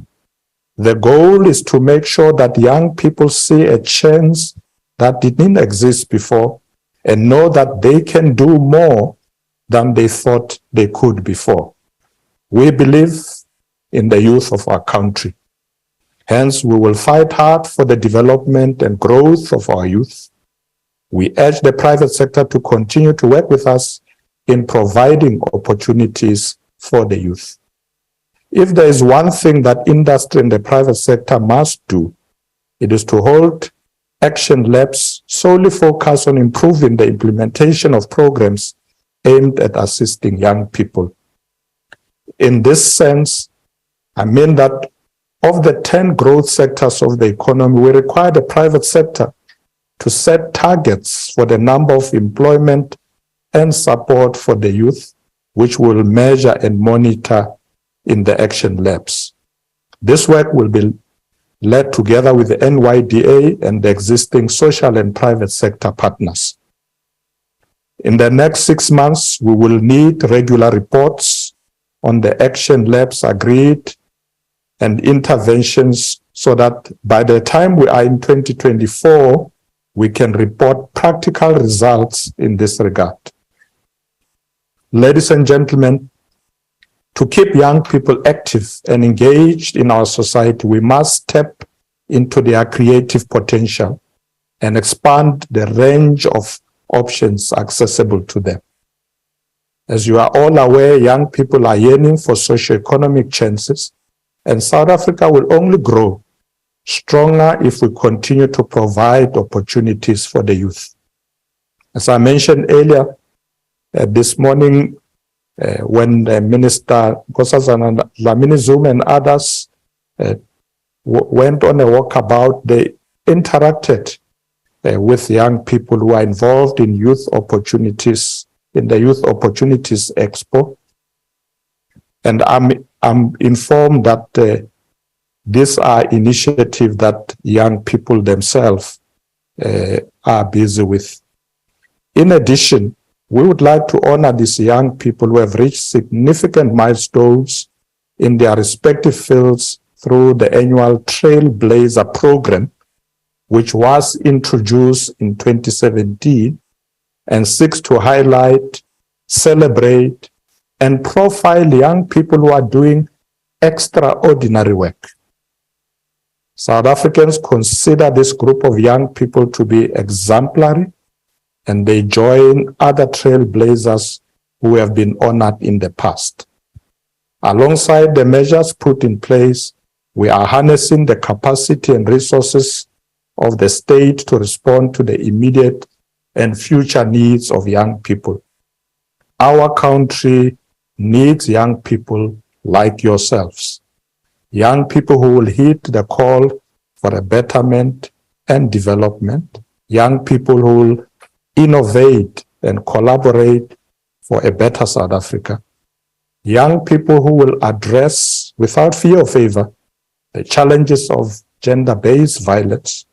The goal is to make sure that young people see a chance that didn't exist before and know that they can do more than they thought they could before. We believe in the youth of our country. Hence, we will fight hard for the development and growth of our youth. We urge the private sector to continue to work with us in providing opportunities for the youth. If there is one thing that industry and the private sector must do, it is to hold action labs solely focused on improving the implementation of programs aimed at assisting young people. In this sense, I mean that of the 10 growth sectors of the economy, we require the private sector to set targets for the number of employment and support for the youth, which we'll measure and monitor in the action labs. This work will be led together with the NYDA and the existing social and private sector partners. In the next 6 months, we will need regular reports on the action labs agreed and interventions so that by the time we are in 2024, we can report practical results in this regard. Ladies and gentlemen, to keep young people active and engaged in our society, we must tap into their creative potential and expand the range of options accessible to them. As you are all aware, young people are yearning for socio-economic chances, and South Africa will only grow stronger if we continue to provide opportunities for the youth. As I mentioned earlier, this morning, when Minister Nkosazana Dlamini-Zuma and others went on a walkabout, they interacted with young people who are involved in youth opportunities, in the Youth Opportunities Expo. And I'm informed that these are initiatives that young people themselves are busy with. In addition, we would like to honor these young people who have reached significant milestones in their respective fields through the annual Trailblazer program, which was introduced in 2017 and seeks to highlight, celebrate, and profile young people who are doing extraordinary work. South Africans consider this group of young people to be exemplary, and they join other trailblazers who have been honored in the past. Alongside the measures put in place, we are harnessing the capacity and resources of the state to respond to the immediate and future needs of young people. Our country needs young people like yourselves, young people who will heed the call for a betterment and development, young people who will innovate and collaborate for a better South Africa. Young people who will address, without fear or favor, the challenges of gender-based violence.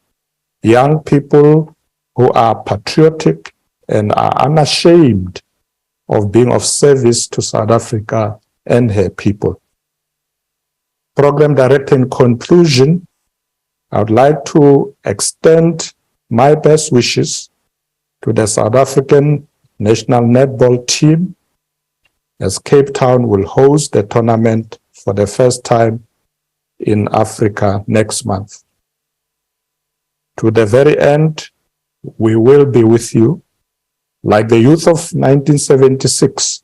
Young people who are patriotic and are unashamed of being of service to South Africa and her people. Program Director, in conclusion, I would like to extend my best wishes to the South African national netball team as Cape Town will host the tournament for the first time in Africa next month. To the very end, we will be with you. Like the youth of 1976,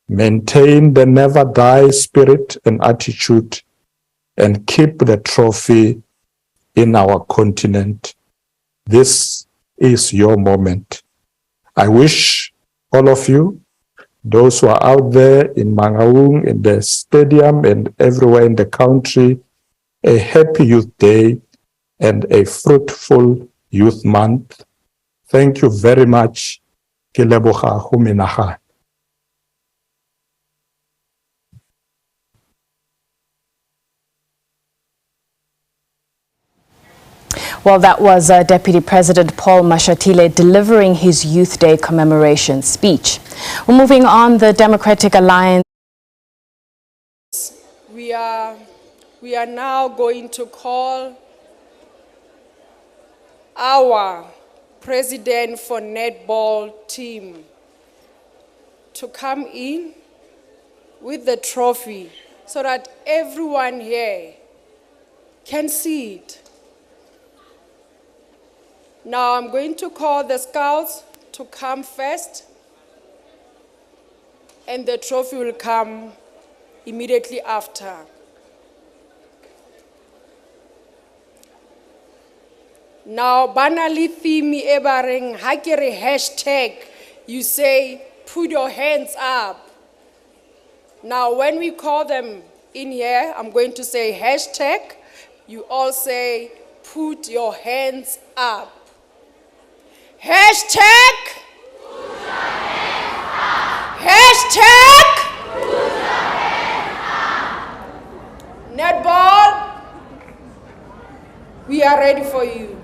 maintain the never die spirit and attitude and keep the trophy in our continent. This is your moment. I wish all of you, those who are out there in Mangaung, in the stadium and everywhere in the country, a happy Youth Day and a fruitful Youth Month. Thank you very much. Ke leboga go menagane. Well, that was Deputy President Paul Mashatile delivering his Youth Day commemoration speech. Well, moving on, the Democratic Alliance. We are now going to call our president for netball team to come in with the trophy so that everyone here can see it. Now I'm going to call the scouts to come first, and the trophy will come immediately after. Now, banally theme ebaring hakere hashtag, you say, put your hands up. Now, when we call them in here, I'm going to say hashtag, you all say, put your hands up. Hashtag, put your hands up. Hashtag, put your hands up. Netball, we are ready for you.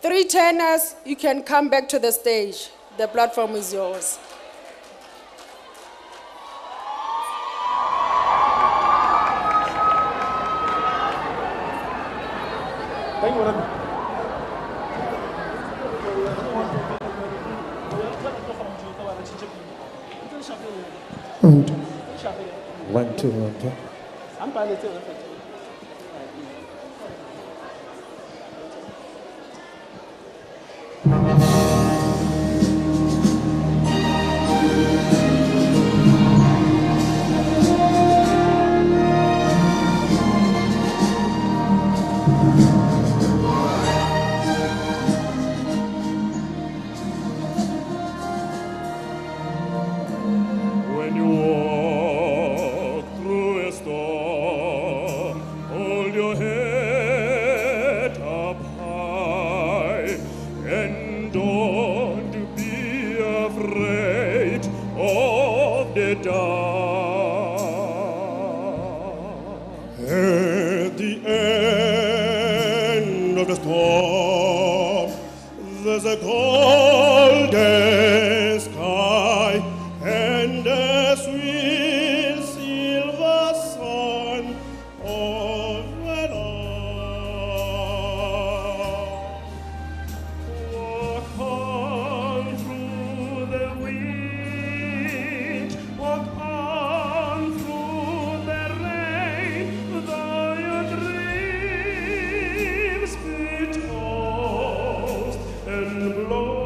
Three tenors, you can come back to the stage. The platform is yours. One, two. When you walk through a storm, hold your head up high and don't be afraid of the dark. At the end of the storm, there's a golden sky and a sweet silver sun over all. Walk on through the wind, walk on through the rain, though your dreams be tossed and blown.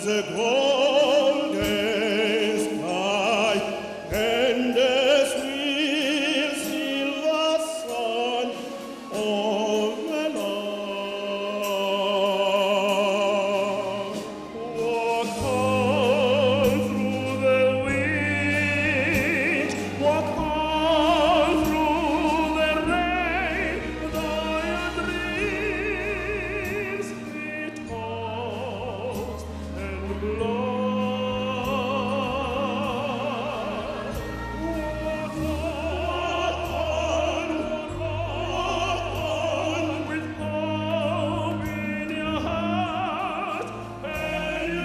the golden sky and the sweet silver sun of the land. Walk on through the wind, walk on through the rain, though your dreams be tossed and blown. Walk on with hope in your heart, and you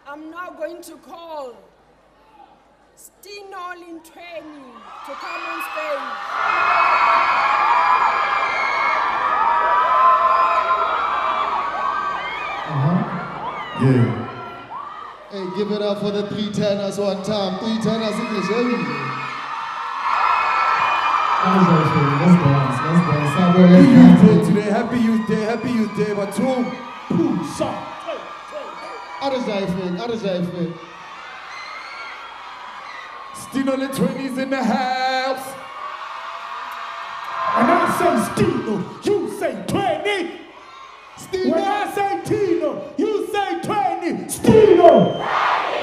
I'm now going to call Stino Lintweni to come on stage. Yeah. Hey, give it up for the 3 tenors one time. 3 tenors English, hey. Let's dance. Happy Youth Day, Happy Youth Day, but two, shot. Arrejayfet. Stino Lintweni's in the house. And I say Stino, you say 20. Stino. When I say Tino, you say 20. Stino.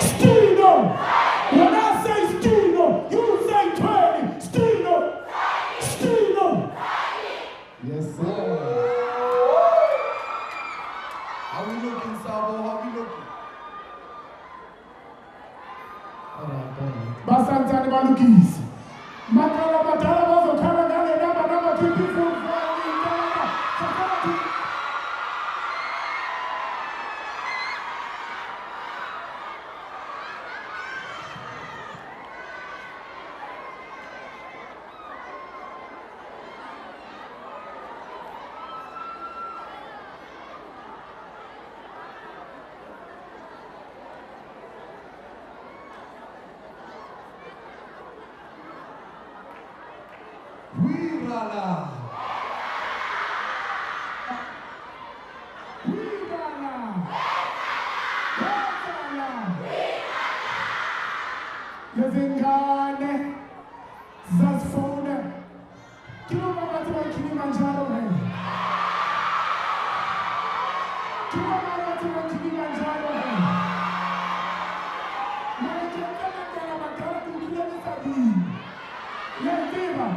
Stino. When I say Stino, you say 20. Stino. Stino. Yes, sir. How we looking, Sabo? How we looking? Basantani balukisi. Makala batala bazo kala ngale namba kipi fufani ngala. Lezingane zazifuna kiloba bathi baKilimanjaro he kiloba bathi baKilimanjaro he Marekela kala bakala kukilemisa bi Yetiba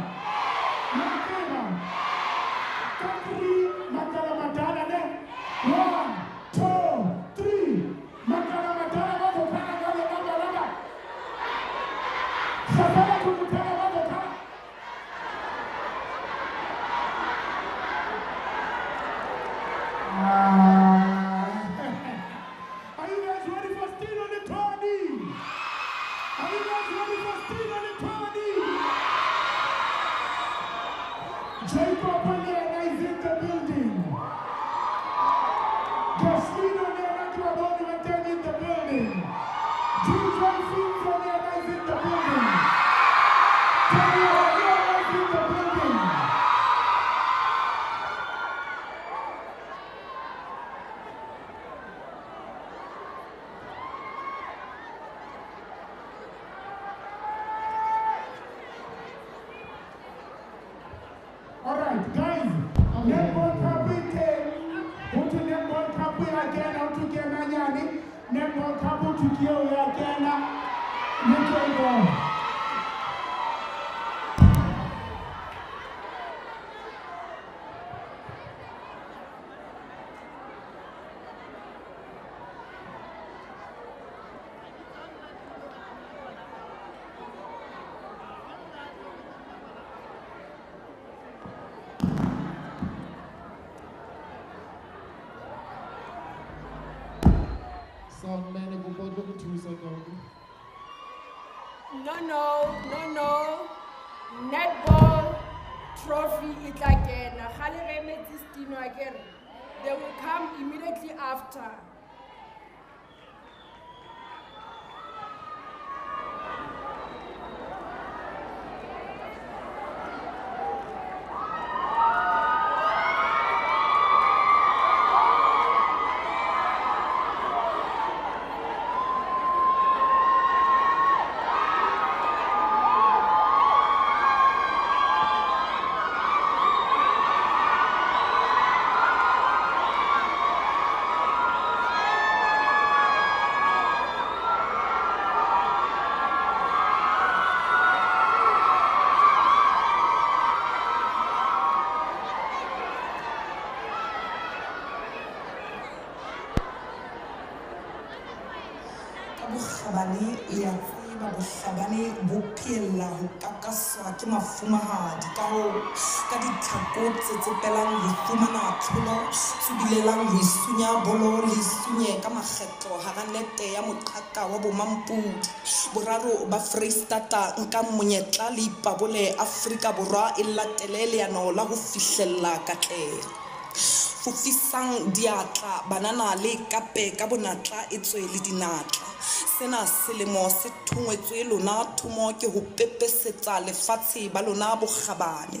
Kakri makala matala ne 1 2 3 makala matala wako kana ngale namba Sapala kumutana wako kana Are you guys ready for Stino Lintweni? Are you guys ready for Stino Lintweni? Jacob Anena is in the building. Destino Nena Kwaboni Wenten in the building. DJ Fins Anena is in the building. Tony Anena is in the building. All right, guys, Netball Cup came. Go to Netball Cup again, out to Kenanyani. Netball Cup to Kyo again. Netball. No. Netball trophy is again. They will come immediately after. Bokgabane le a tseba bokgabane bo phela ho kakaswa ke mafumahadi ka ho ka ditlhako tse tsepelang ho fumana tlholo tsubilelang ho isunya bolo le isunye ka makgetlo hara nete ya moqaka wa bomampudi boraro ba Freistata nka monyetla le ipabole Afrika Borwa e latele leano la ho fihlella katleho fufisang diatla banana le kape ka bonatla e tswe le dinatla sena selemo se thongwetswe lona thumo ke ho pepesetsa lefatshe ba lona bokgabane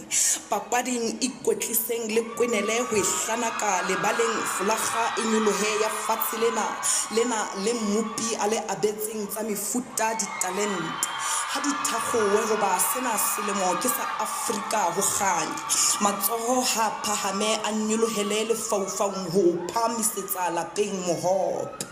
papading ikwetliseng le kwenele ho ihlanaka le baleng fulaga e nyolohe ya fatshe lena le mmupi ale abetseng tsa mefuta ditalente ha dithakgowe hoba sena selemo ke sa Afrika ho kganya matsoho ha phahame a nyolohele lefaufaung ho phamisetsa lapeng mohope.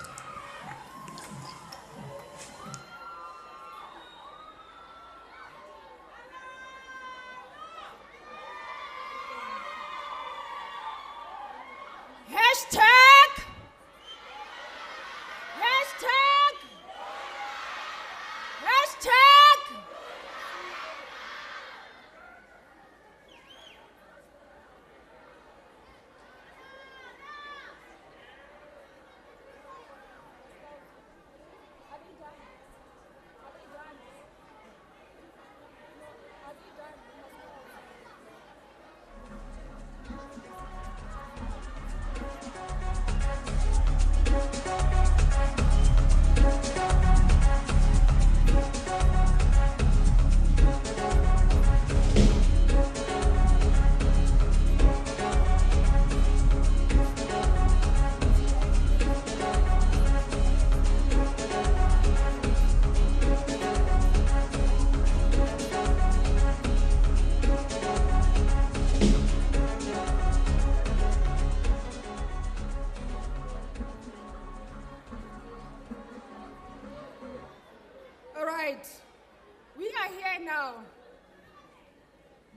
We are here now.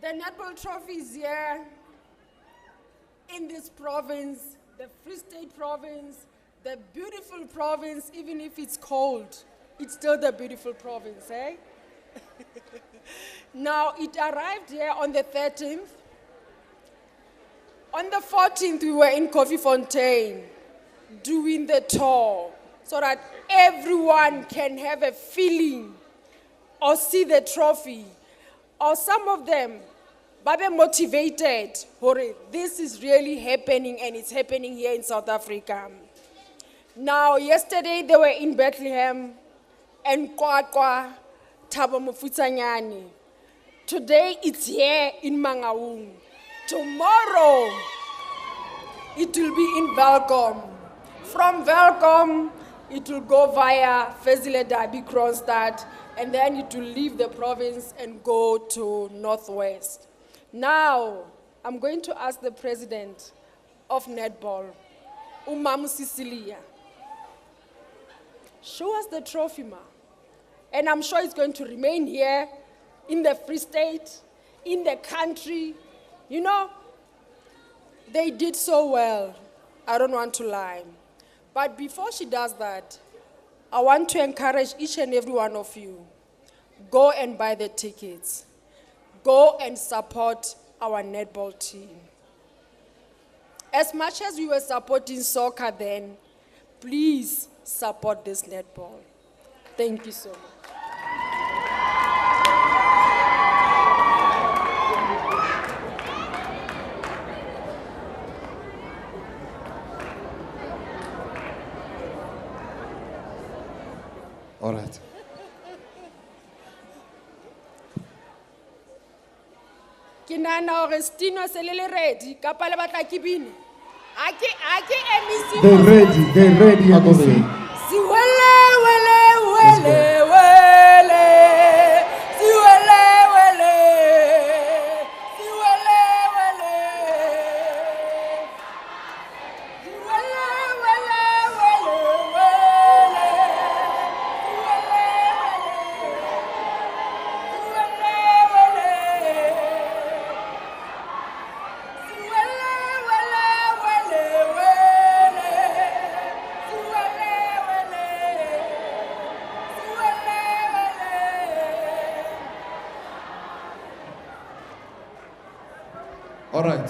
The Netball Trophy is here in this province, the Free State province, the beautiful province. Even if it's cold, it's still the beautiful province, eh? Now, it arrived here on the 13th. On the 14th, we were in Bloemfontein doing the tour so that everyone can have a feeling or see the trophy. Or some of them, babe motivated, this is really happening and it's happening here in South Africa. Now, yesterday they were in Bethlehem and Kwakwa, Thabo Mofutanyane. Today it's here in Mangaung. Tomorrow it will be in Welkom. From Welkom, it will go via Fezile Dabi Kronstadt, and then it will leave the province and go to Northwest. Now, I'm going to ask the president of Netball, Umamu Sicilia. Show us the trophy, ma. And I'm sure it's going to remain here in the Free State, in the country. You know, they did so well. I don't want to lie. But before she does that, I want to encourage each and every one of you, go and buy the tickets. Go and support our netball team. As much as we were supporting soccer then, please support this netball. Thank you so much. All right. Ke nana hore Stino se le ready ka pale batla ke bine. Ake MEC. They're ready, MEC. Si wele wele wele wele. Si wele wele. Si wele wele. Si wele wele wele wele. Si wele wele. Si wele wele. All right.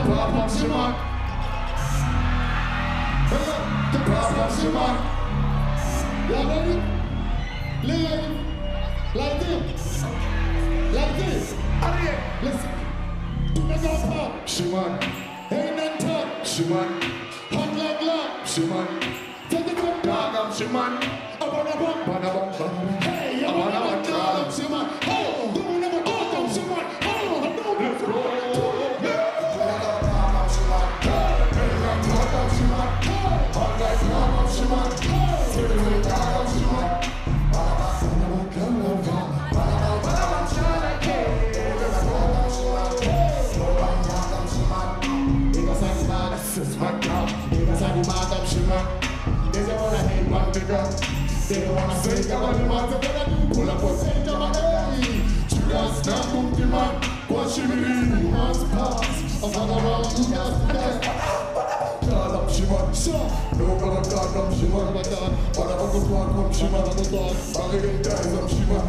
pop up Shimon. The pop up Shimon. Y'all ready? Like this. Like this. Listen. Let's go pop Shimon. Ain't none talk Shimon. Hot like love Shimon. Take it from dog up Shimon. Hey, I wanna dog up Shimon. Hey, you wanna dog up Shimon. Let's go. They don't wanna say that I'm the man, but I do pull up a center of the day. Just not boom the man, what she really wants pass. I'm not around you guys today. God up Shimon, sure. No gonna God up Shimon, but God. But I'm gonna walk up Shimon, I'm gonna God. I'm gonna get guys up Shimon.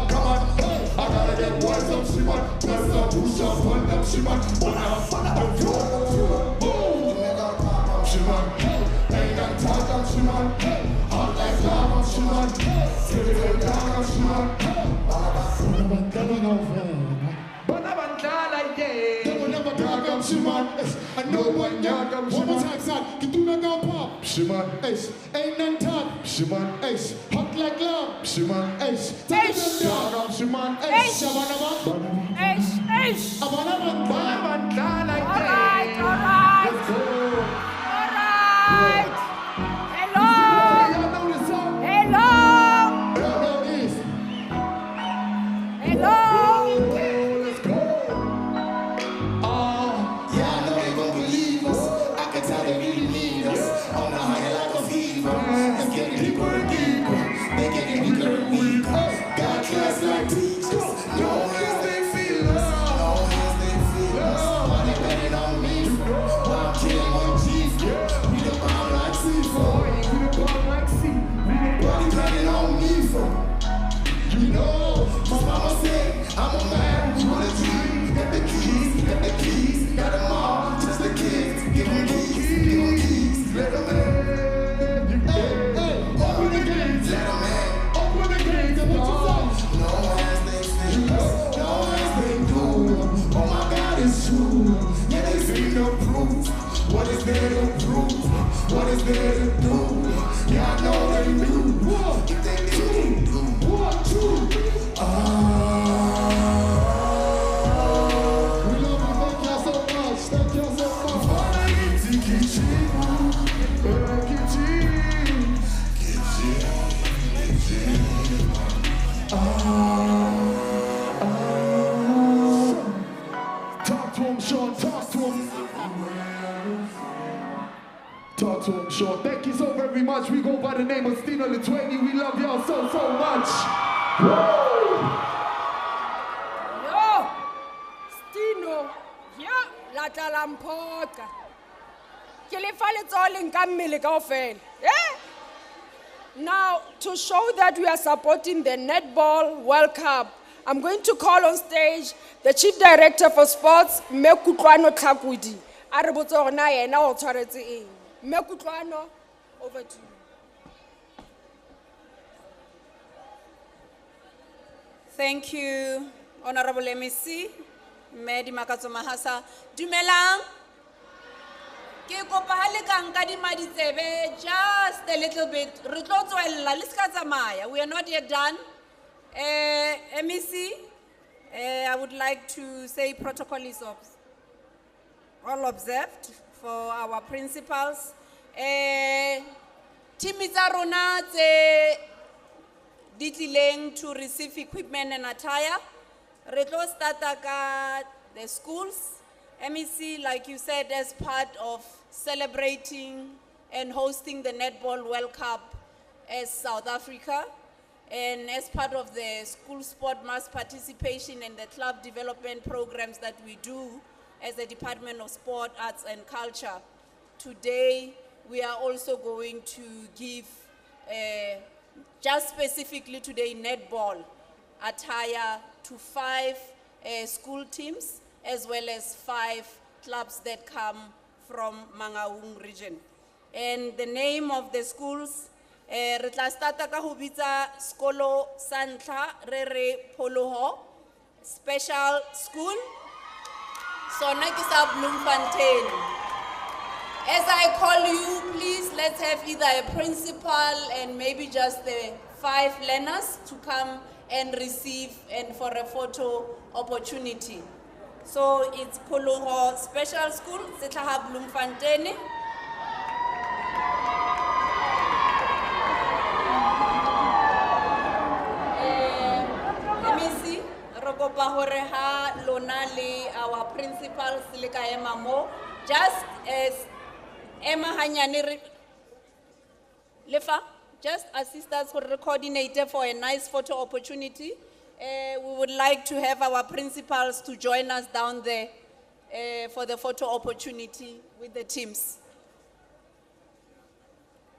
Come on, hey, I gotta get wise up Shimon. Press up, push up, pull up Shimon. But I'm fun up Shimon. Boom, Shimon, hey, ain't got talk up Shimon, hey. Hot like lava Shimon, hey. Till it ain't down up Shimon, hey. They will never talk up Shimon. I know one yard up Shimon. One more time, son. Can do not go pop Shimon, ace. Ain't none talk Shimon, ace. Hot like lava Shimon, ace. Take them down up Shimon, ace. Shabanaba, ace. Abanaba, like all right. Let's go. All right. Hello. Hello. Let's go. Yeah, I know they gon' believe us. I can tell they really need us. On the high like a fever. It's getting deeper and deeper. They getting weaker and weaker. Got class like teachers. No hands they feel us. No hands they feel us. Why they betting on me? Why I'm killing one chief? We the bomb like C4. Why they betting on me for? You know, my mama said, I'm a man who wanna dream. Got the keys, got them all, just the kids. Give them keys, let them in. Hey, open the gates, let them in. Open the gates, and what you say? No hands they feel, no hands they do. Oh my God, it's true. Yeah, they see no proof. What is there to prove? What is there to do? Yeah, I know they do. What? If they do. 1, 2. We love you, thank you so much. Thank you so much. Talk to him, Sean. Talk to him. Talk to him, Sean. Thank you so very much. We go by the name of Stino Litwani. We love y'all so much. Woo! Yo, Stino, yeah, la talampoka. Ke le fa letsoleng ka mmele kaofela. Now, to show that we are supporting the Netball World Cup, I'm going to call on stage the Chief Director for Sports, Mekutlwano Tlakudi. A re botse gore na yena o tshwaretse eng. Mekutlwano, over to you. Thank you, Honorable MEC, Medi Makatso Mahasa. Dumelang. Ke kopa ha le ka nka dimaditsebe just a little bit. Re tlo tswella le ska tsamaya. We are not yet done. MEC, I would like to say protocol is all observed for our principals. Team tsa rona tse di tlileng to receive equipment and attire. Re tlo starta ka the schools. MEC, like you said, as part of celebrating and hosting the Netball World Cup as South Africa, and as part of the school sport mass participation and the club development programs that we do as the Department of Sport, Arts and Culture. Today, we are also going to give, just specifically today, netball attire to 5 school teams as well as 5 clubs that come from Mangaung region. And the name of the schools, re tla starta ka ho bitsa skolo sa ntlha re re Pholoho Special School, sona ke sa Bloemfontein. As I call you, please let's have either a principal and maybe just the 5 learners to come and receive and for a photo opportunity. So it's Pholoho Special School, Setlaha Bloemfontein. Let me see. Rokopa hore ha lona le our principals le ka ema mo, just as Emma Hanyane Lefa, just assist us for the coordinator for a nice photo opportunity. We would like to have our principals to join us down there for the photo opportunity with the teams.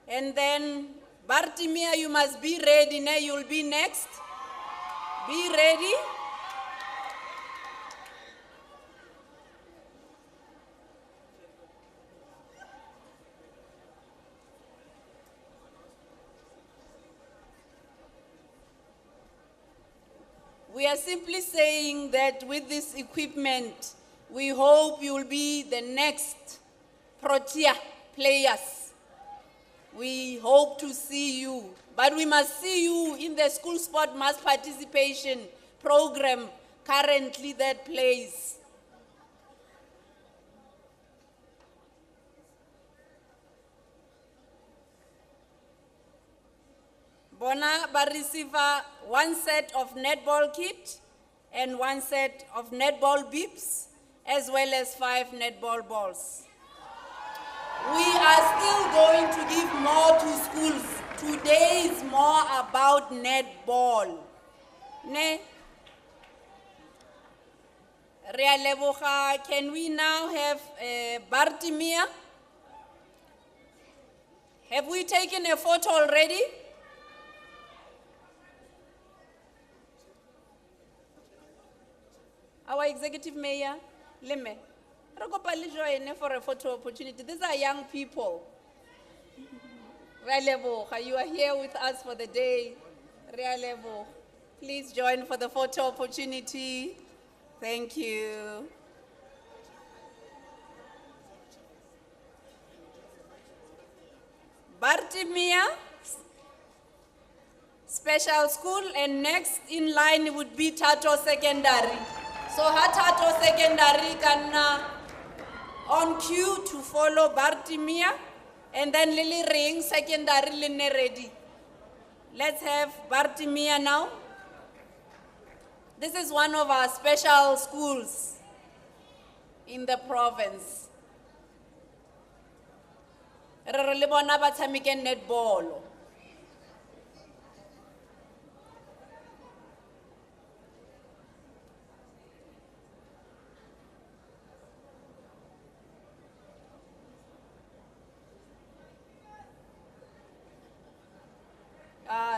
And then, Bartimia, you must be ready, ne? You'll be next. Be ready. We are simply saying that with this equipment, we hope you will be the next Protea players. We hope to see you, but we must see you in the school sport mass participation program currently that plays. Bona ba receive 1 set of netball kit and 1 set of netball bips, as well as 5 netball balls. We are still going to give more to schools. Today is more about netball. Ne? Rea leboga, can we now have Bartimia? Have we taken a photo already? Our executive mayor, Leme, for a photo opportunity. These are young people. You are here with us for the day. Please join for the photo opportunity. Thank you. Bartimia Special School, and next in line would be Tato Secondary. So Tato Secondary can on cue to follow Bartimia, and then Lily Ring Secondary Line ready. Let's have Bartimia now. This is one of our special schools in the province. Re le bona ba tshameke netball.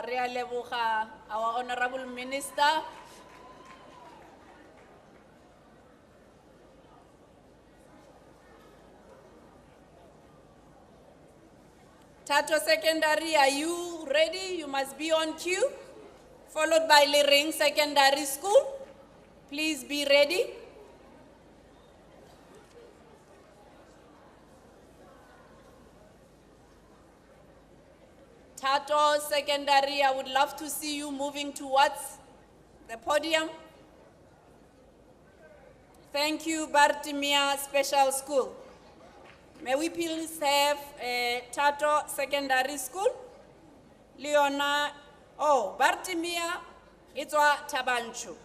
Rea leboga our honorable minister. Tato Secondary, are you ready? You must be on cue. Followed by Liring Secondary School. Please be ready. Tato Secondary, I would love to see you moving towards the podium. Thank you, Bartimia Special School. May we please have Tato Secondary School? Leona, Bartimia, it's a Tabanchu.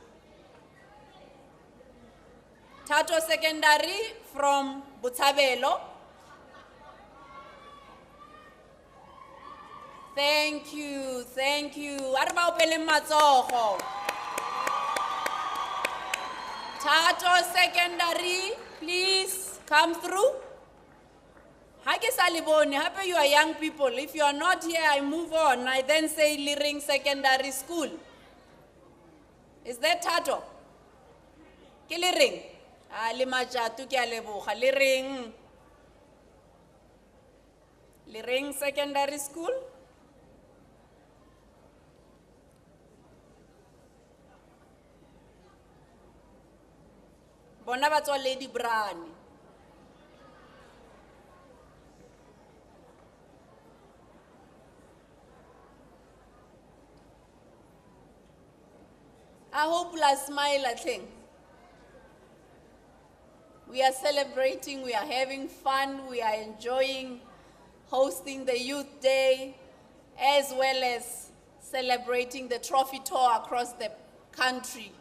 Tato Secondary from Butabelo. Thank you, thank you. Arba upele matsogo. Tato Secondary, please come through. Hake saliboni, happy you are young people. If you are not here, I move on. I then say Liring Secondary School. Is that Tato? Liring. Le Majatu ke a leboga. Le reng secondary school. Bona ba tswa Lady Brand. I hope la smile at thing. We are celebrating, we are having fun, we are enjoying hosting the Youth Day, as well as celebrating the trophy tour across the country.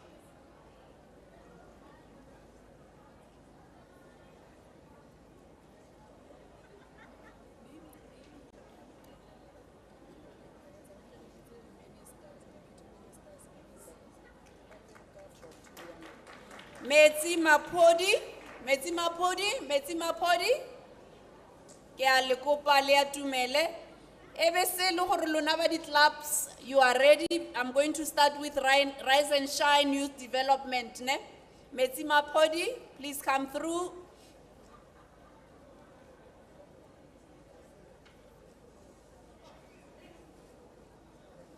Metsi Mapodi, ke a le kopa le atumele. Ebe se le gore lona ba di clubs, you are ready. I'm going to start with Rise and Shine Youth Development. Ne? Metsi Mapodi, please come through.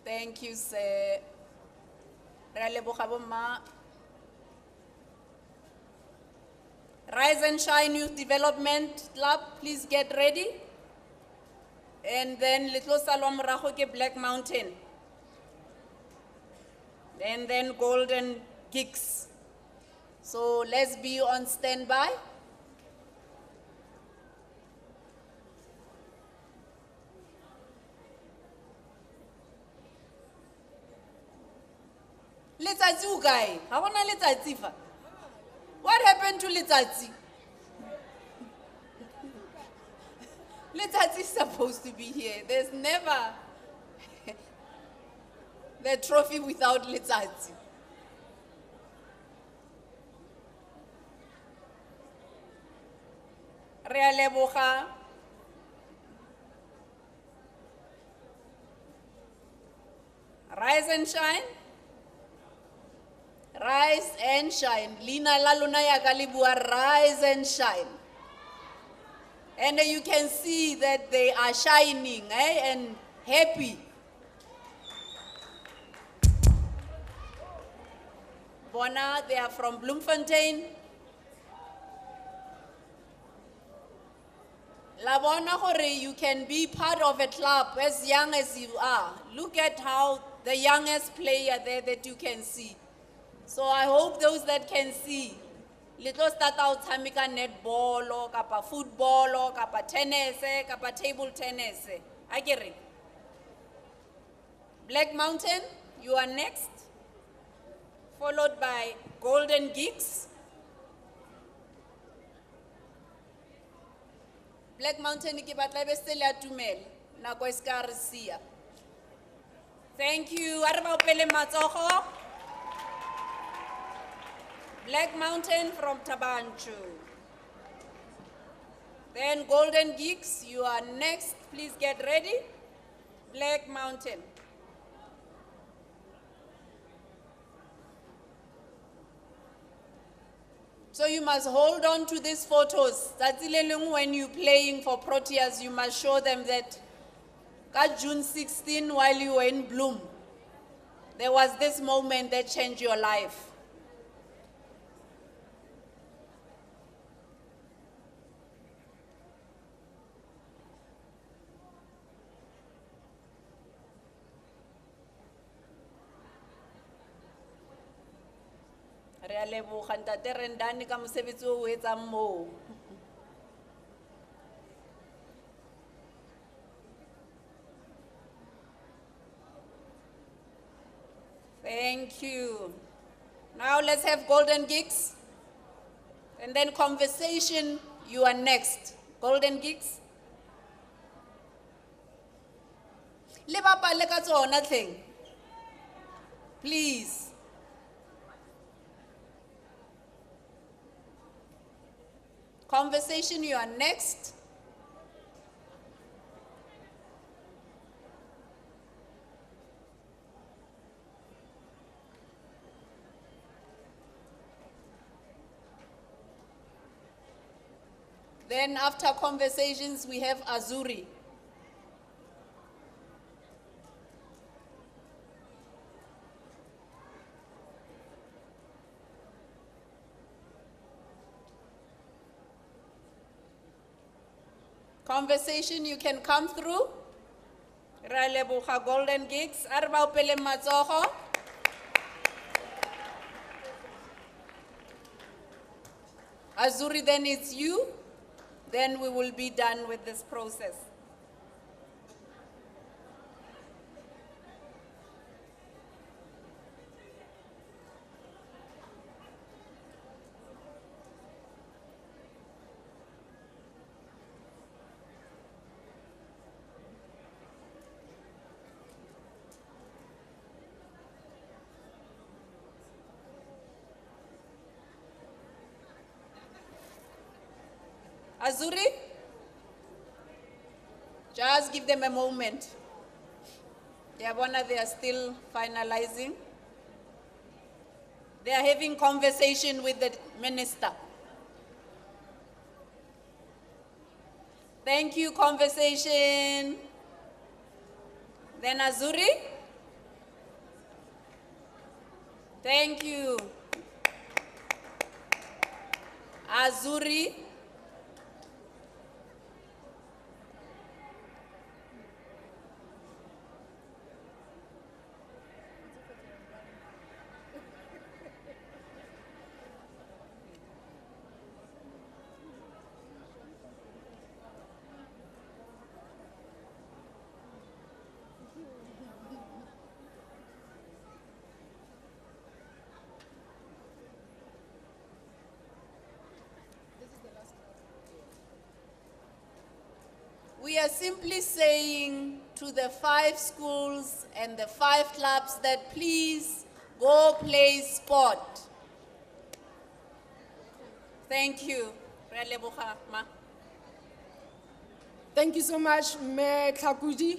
Thank you, sir. Re a leboga bomma. Rise and Shine Youth Development Club, please get ready. And then Little Salom Rahoke Black Mountain. And then Golden Gigs. So let's be on standby. Letsatsi o kae? Ha gona letsatsi fa. What happened to Letsatsi? Letsatsi is supposed to be here. There's never the trophy without Letsatsi. Re a leboga. Rise and shine. Rise and shine. Lina la luna ya kalibua, rise and shine. And you can see that they are shining and happy. Bona, they are from Bloemfontein. La bona hore you can be part of a club as young as you are. Look at how the youngest player there that you can see. So I hope those that can see, little start out tamika netball or kapa football or kapa tennis, kapa table tennis. I get it. Black Mountain, you are next, followed by Golden Gigs. Black Mountain ke batla be se le atumela nako eska re sia. Thank you. Are ba opele matsogo? Black Mountain from Tabanchu. Then Golden Geeks, you are next. Please get ready. Black Mountain. So you must hold on to these photos. When you're playing for Proteas, you must show them that on June 16, while you were in Bloom, there was this moment that changed your life. Thank you. Now let's have Golden Gigs. And then Conversation, you are next. Golden Gigs. Nothing. Please. Conversation, you are next. Then after conversations, we have Azuri. Conversation, you can come through. Ra leboga Golden Gigs. Arba upele matsogo. Azuri, then it's you. Then we will be done with this process. Azuri, just give them a moment. They are still finalizing. They are having conversation with the minister. Thank you, conversation. Then Azuri. Thank you. Azuri. We are simply saying to the 5 schools and the 5 clubs that please go play sport. Thank you. Thank you so much, Mayor Tlhakuji.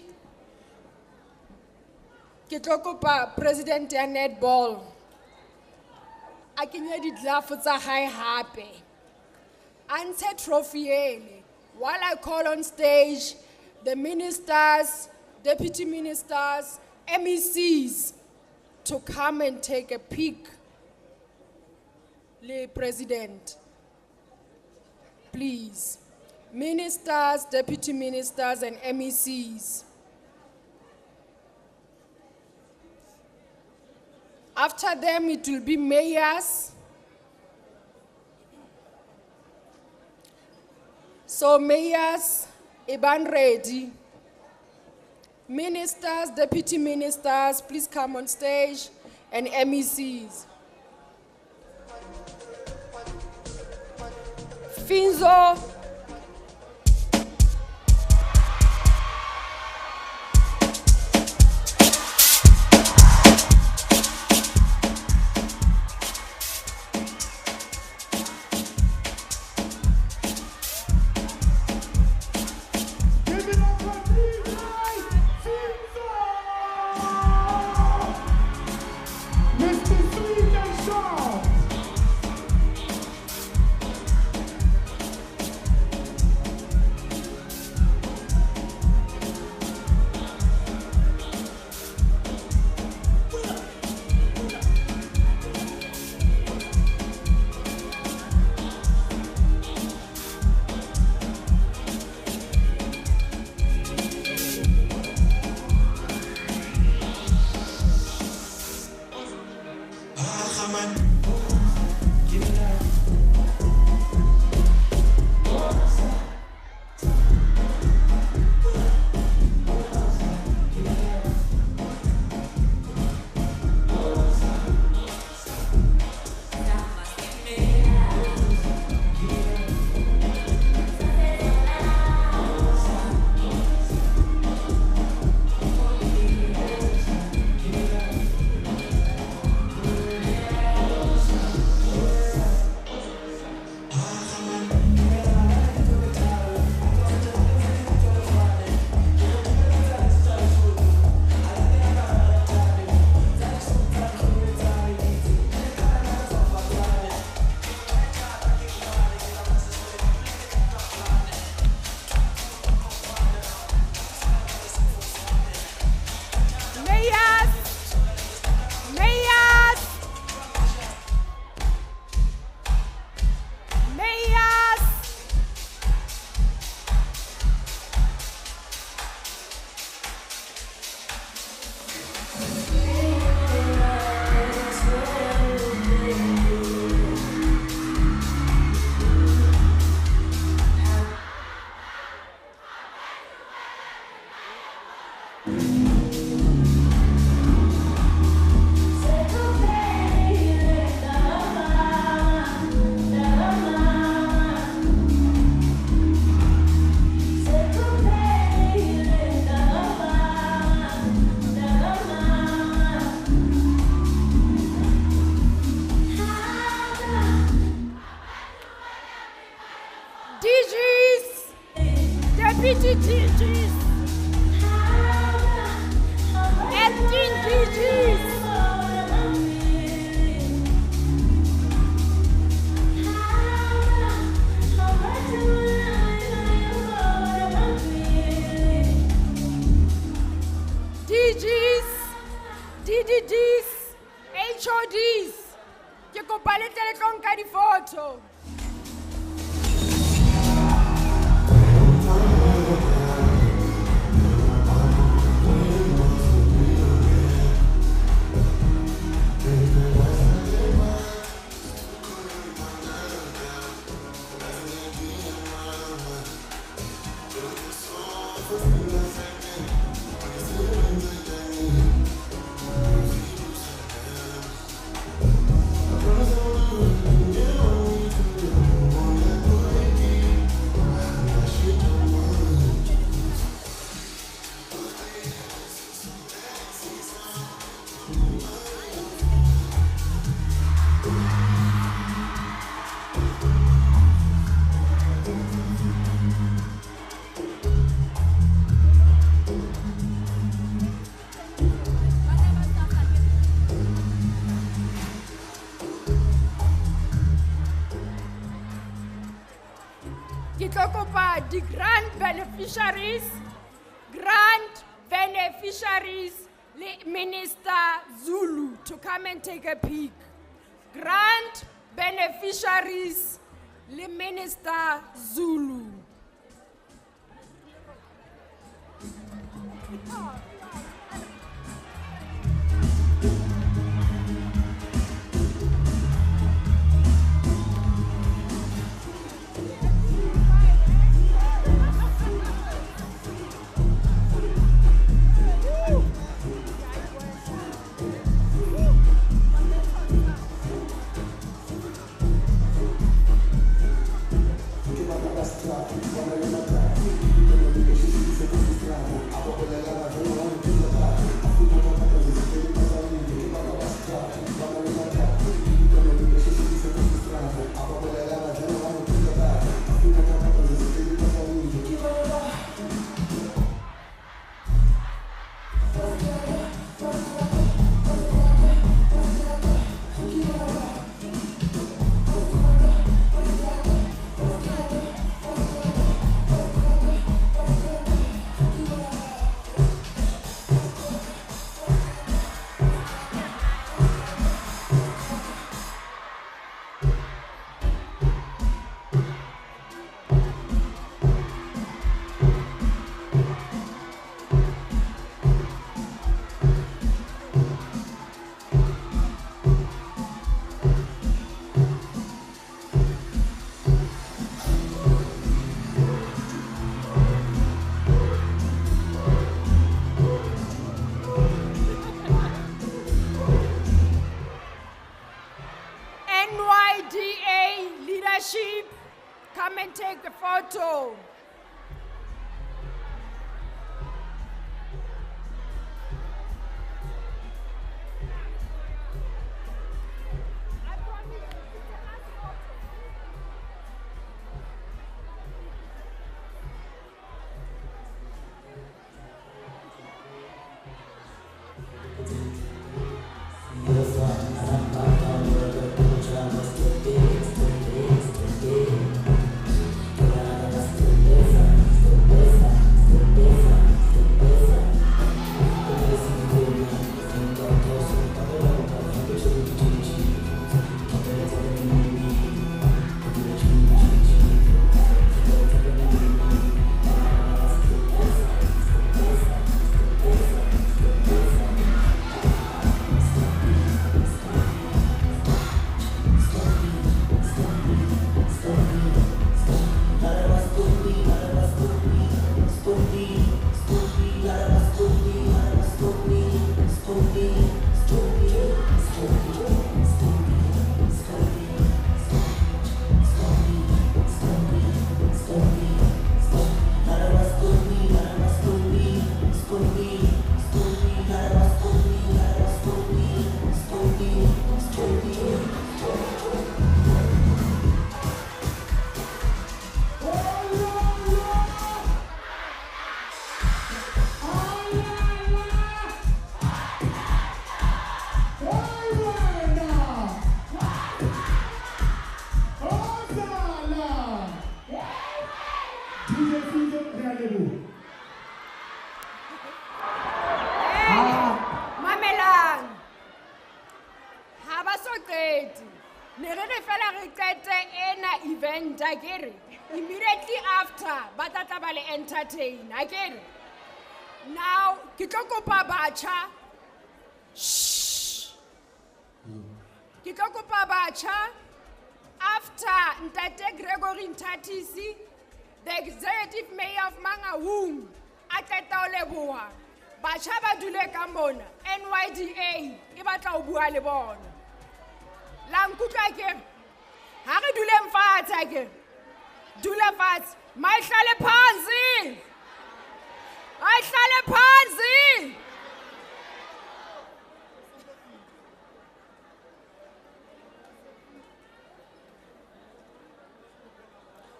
Ke tlo kopa President ya Netball a kenye ditlhafo tsa hae hape. A ntshe trophy ele. While I call on stage the ministers, deputy ministers, MECs to come and take a peek. Le President, please. Ministers, deputy ministers, and MECs. After them, it will be mayors. So mayors, Iban ready. Ministers, deputy ministers, please come on stage, and MECs. Finzo. DGs. Acting DGs. DGs, DDDs, HODs. Ke kopa le tle le tlo nka difoto. The grant beneficiaries, Minister Zulu to come and take a peek. Grant beneficiaries, Minister Zulu. NYDA leadership, come and take a photo. ena event akere immediately after ba tla tla ba le entertain akere. Now ke tlo kopa batjha ke tlo kopa batjha after Ntate Gregory Ntatisi, the executive mayor of Mangaung, a qeta ho leboha batjha ba dule ka mona NYDA e batla ho bua le bona. La nkutlwa ke ha re dule mfatshe ke dule fatshe mayihlale phansi ayihlale phansi.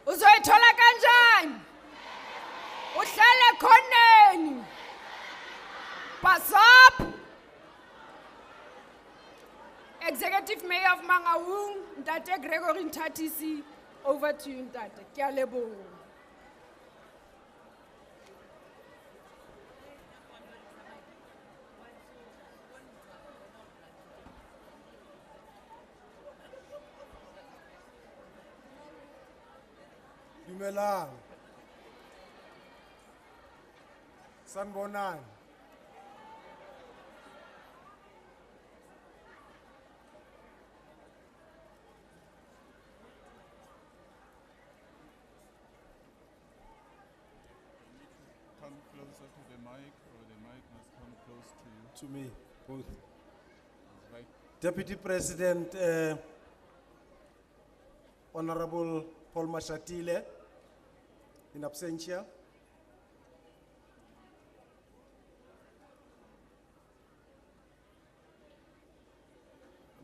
Uzoyithola kanjani? Uhlele khoneni. Pass up. Executive Mayor of Mangaung, Ntate Gregory Ntatisi, over to you, Ntate. Ke a leboha. Dumelang. Sanibonani. Come closer to the mic, or the mic must come close to you. To me, both. Right. Deputy President, Honorable Paul Mashatile, in absentia.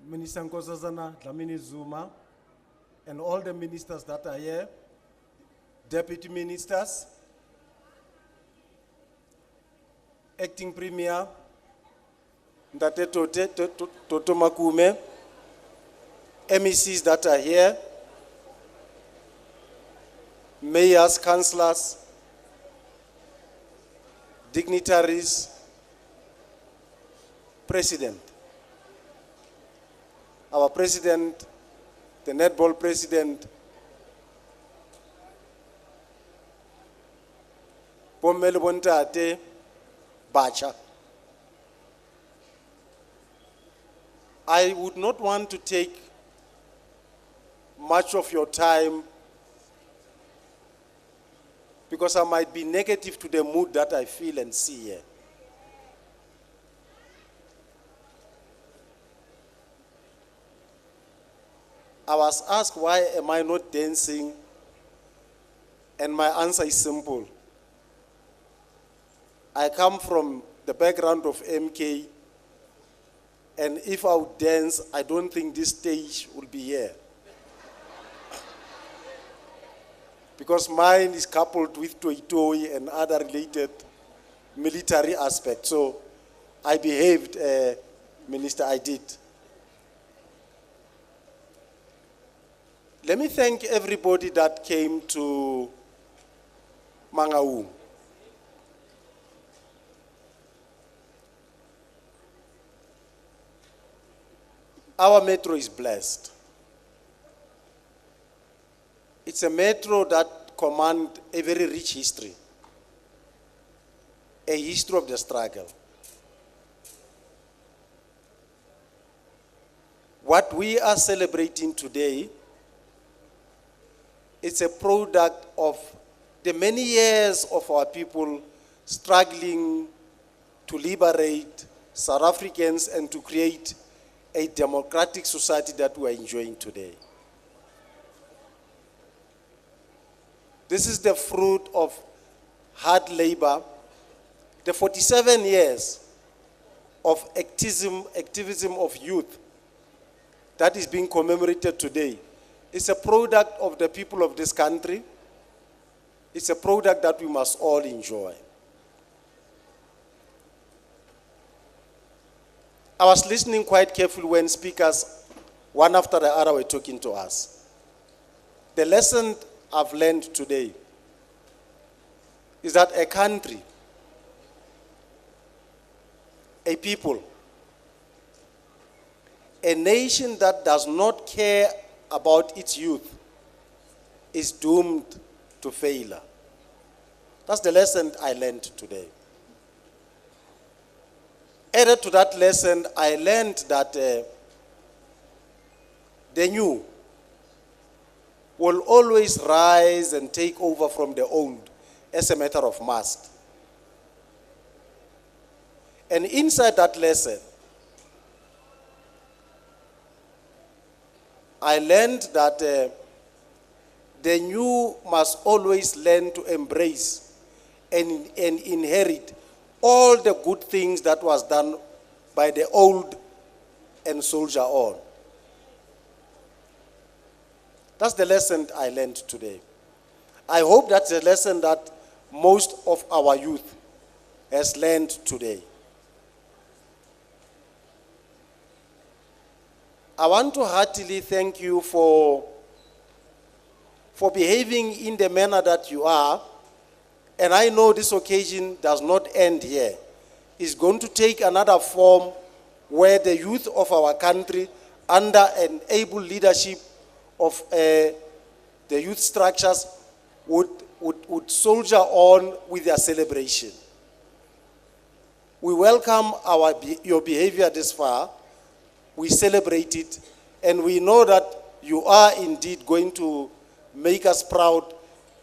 Minister Nkosazana Dlamini Zuma, and all the ministers that are here, deputy ministers, acting premier, Ndate Toto Makume, MECs that are here, mayors, councillors, dignitaries, president. Our president, the Netball president, Pomelo Bontate Bacha. I would not want to take much of your time because I might be negative to the mood that I feel and see here. I was asked, why am I not dancing? And my answer is simple. I come from the background of MK, and if I would dance, I don't think this stage will be here. Because mine is coupled with toy and other related military aspects. So I behaved, Minister, I did. Let me thank everybody that came to Mangaung. Our metro is blessed. It's a metro that commands a very rich history, a history of the struggle. What we are celebrating today, it's a product of the many years of our people struggling to liberate South Africans and to create a democratic society that we are enjoying today. This is the fruit of hard labor, the 47 years of activism of youth that is being commemorated today. It's a product of the people of this country. It's a product that we must all enjoy. I was listening quite carefully when speakers, one after the other, were talking to us. The lesson I've learned today is that a country, a people, a nation that does not care about its youth is doomed to failure. That's the lesson I learned today. Added to that lesson, I learned that the new will always rise and take over from the old as a matter of must. And inside that lesson, I learned that the new must always learn to embrace and inherit all the good things that was done by the old and soldier on. That's the lesson I learned today. I hope that's a lesson that most of our youth has learned today. I want to heartily thank you for behaving in the manner that you are. And I know this occasion does not end here. It's going to take another form where the youth of our country, under an able leadership of the youth structures, would soldier on with their celebration. We welcome your behavior this far. We celebrate it, and we know that you are indeed going to make us proud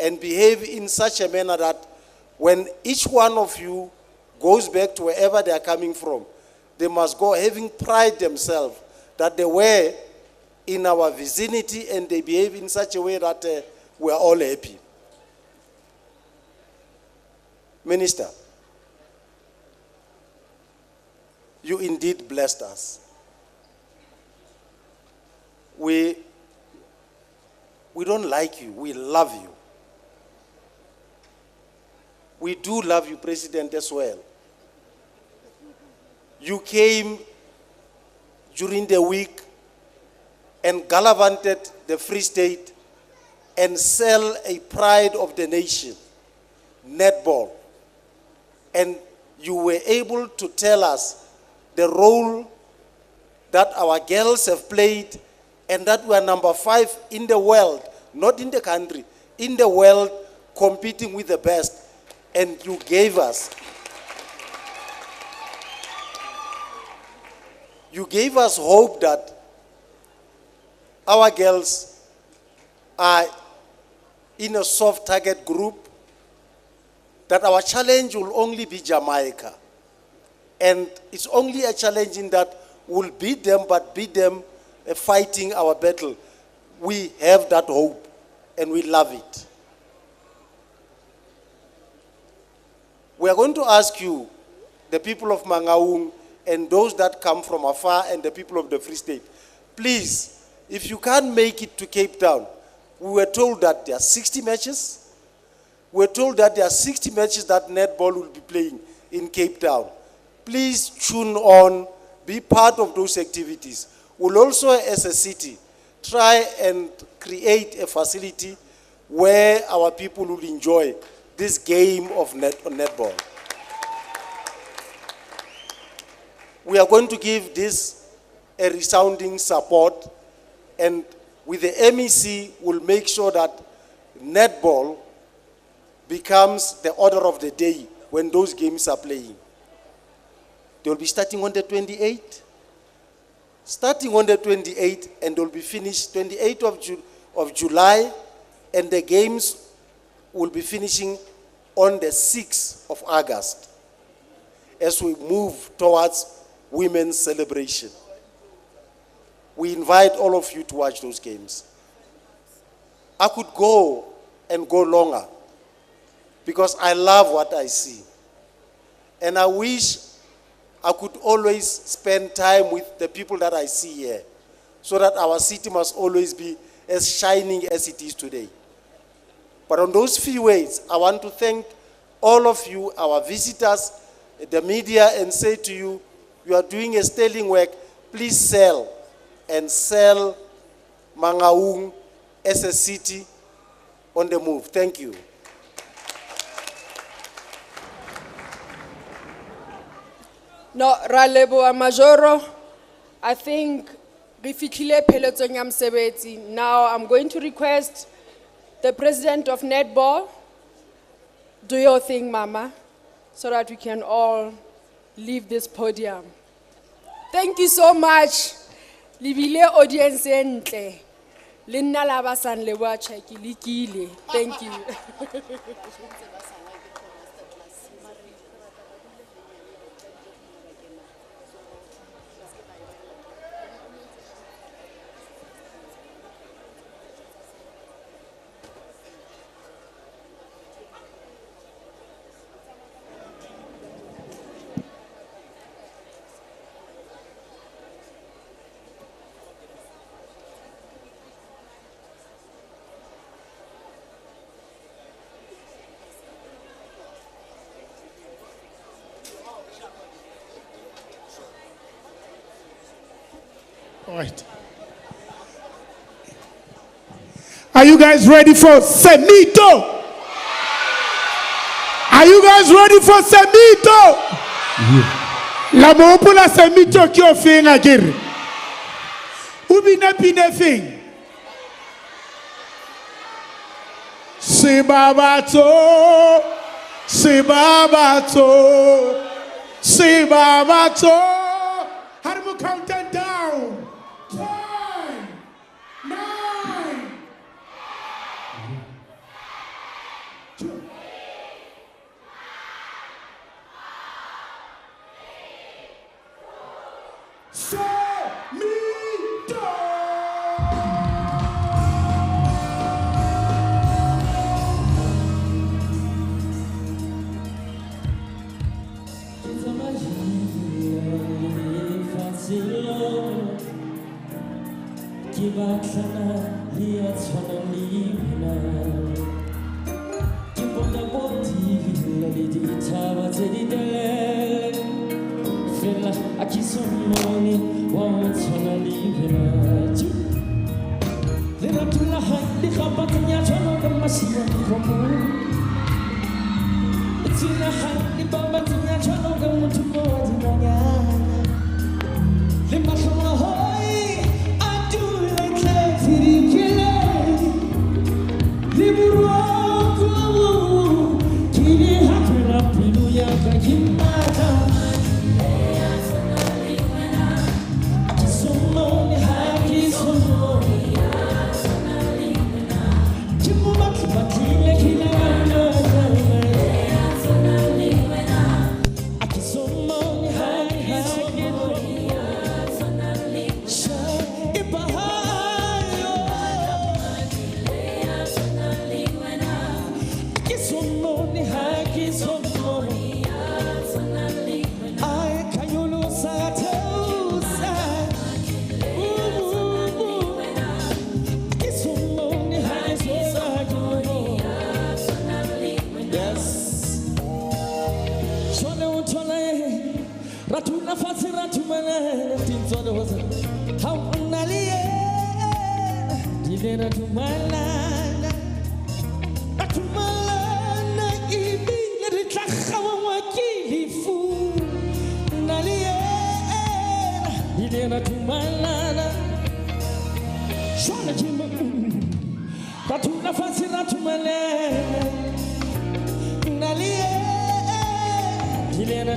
and behave in such a manner that when each one of you goes back to wherever they are coming from, they must go having pride themselves that they were in our vicinity and they behave in such a way that we are all happy. Minister, you indeed blessed us. We don't like you, we love you. We do love you, President, as well. You came during the week and gallivanted the Free State and sell a pride of the nation, netball. And you were able to tell us the role that our girls have played and that we are number 5 in the world, not in the country, in the world, competing with the best. And you gave us hope that our girls are in a soft target group, that our challenge will only be Jamaica. And it's only a challenge in that we'll beat them, but beat them fighting our battle. We have that hope, and we love it. We are going to ask you, the people of Mangaung, and those that come from afar, and the people of the Free State, please, if you can't make it to Cape Town, we were told that there are 60 matches. We were told that there are 60 matches that netball will be playing in Cape Town. Please tune on, be part of those activities. We'll also, as a city, try and create a facility where our people will enjoy this game of netball. We are going to give this a resounding support, and with the MEC, we'll make sure that netball becomes the order of the day when those games are playing. They'll be starting on the 28th. Starting on the 28th, and they'll be finished 28th of July, and the games will be finishing on the 6th of August as we move towards Women's Celebration. We invite all of you to watch those games. I could go and go longer because I love what I see. And I wish I could always spend time with the people that I see here so that our city must always be as shining as it is today. But on those few ways, I want to thank all of you, our visitors, the media, and say to you, you are doing a sterling work. Please sell Mangaung as a city on the move. Thank you. No, Ralebo Majoro, I think re fihlile pheletsong ya mosebetsi. Now I'm going to request the president of Netball, do your thing, Mama, so that we can all leave this podium. Thank you so much. Libile audience entle. Le nna la ba san le bua tjhaki likile. Thank you. All right. Are you guys ready for Semito? Are you guys ready for Semito? La mopola Semito ki o feng akere. O bina pine feng. Sebabato, Sebabato, Sebabato. How do we count that down? 10, 9, 2. Ilena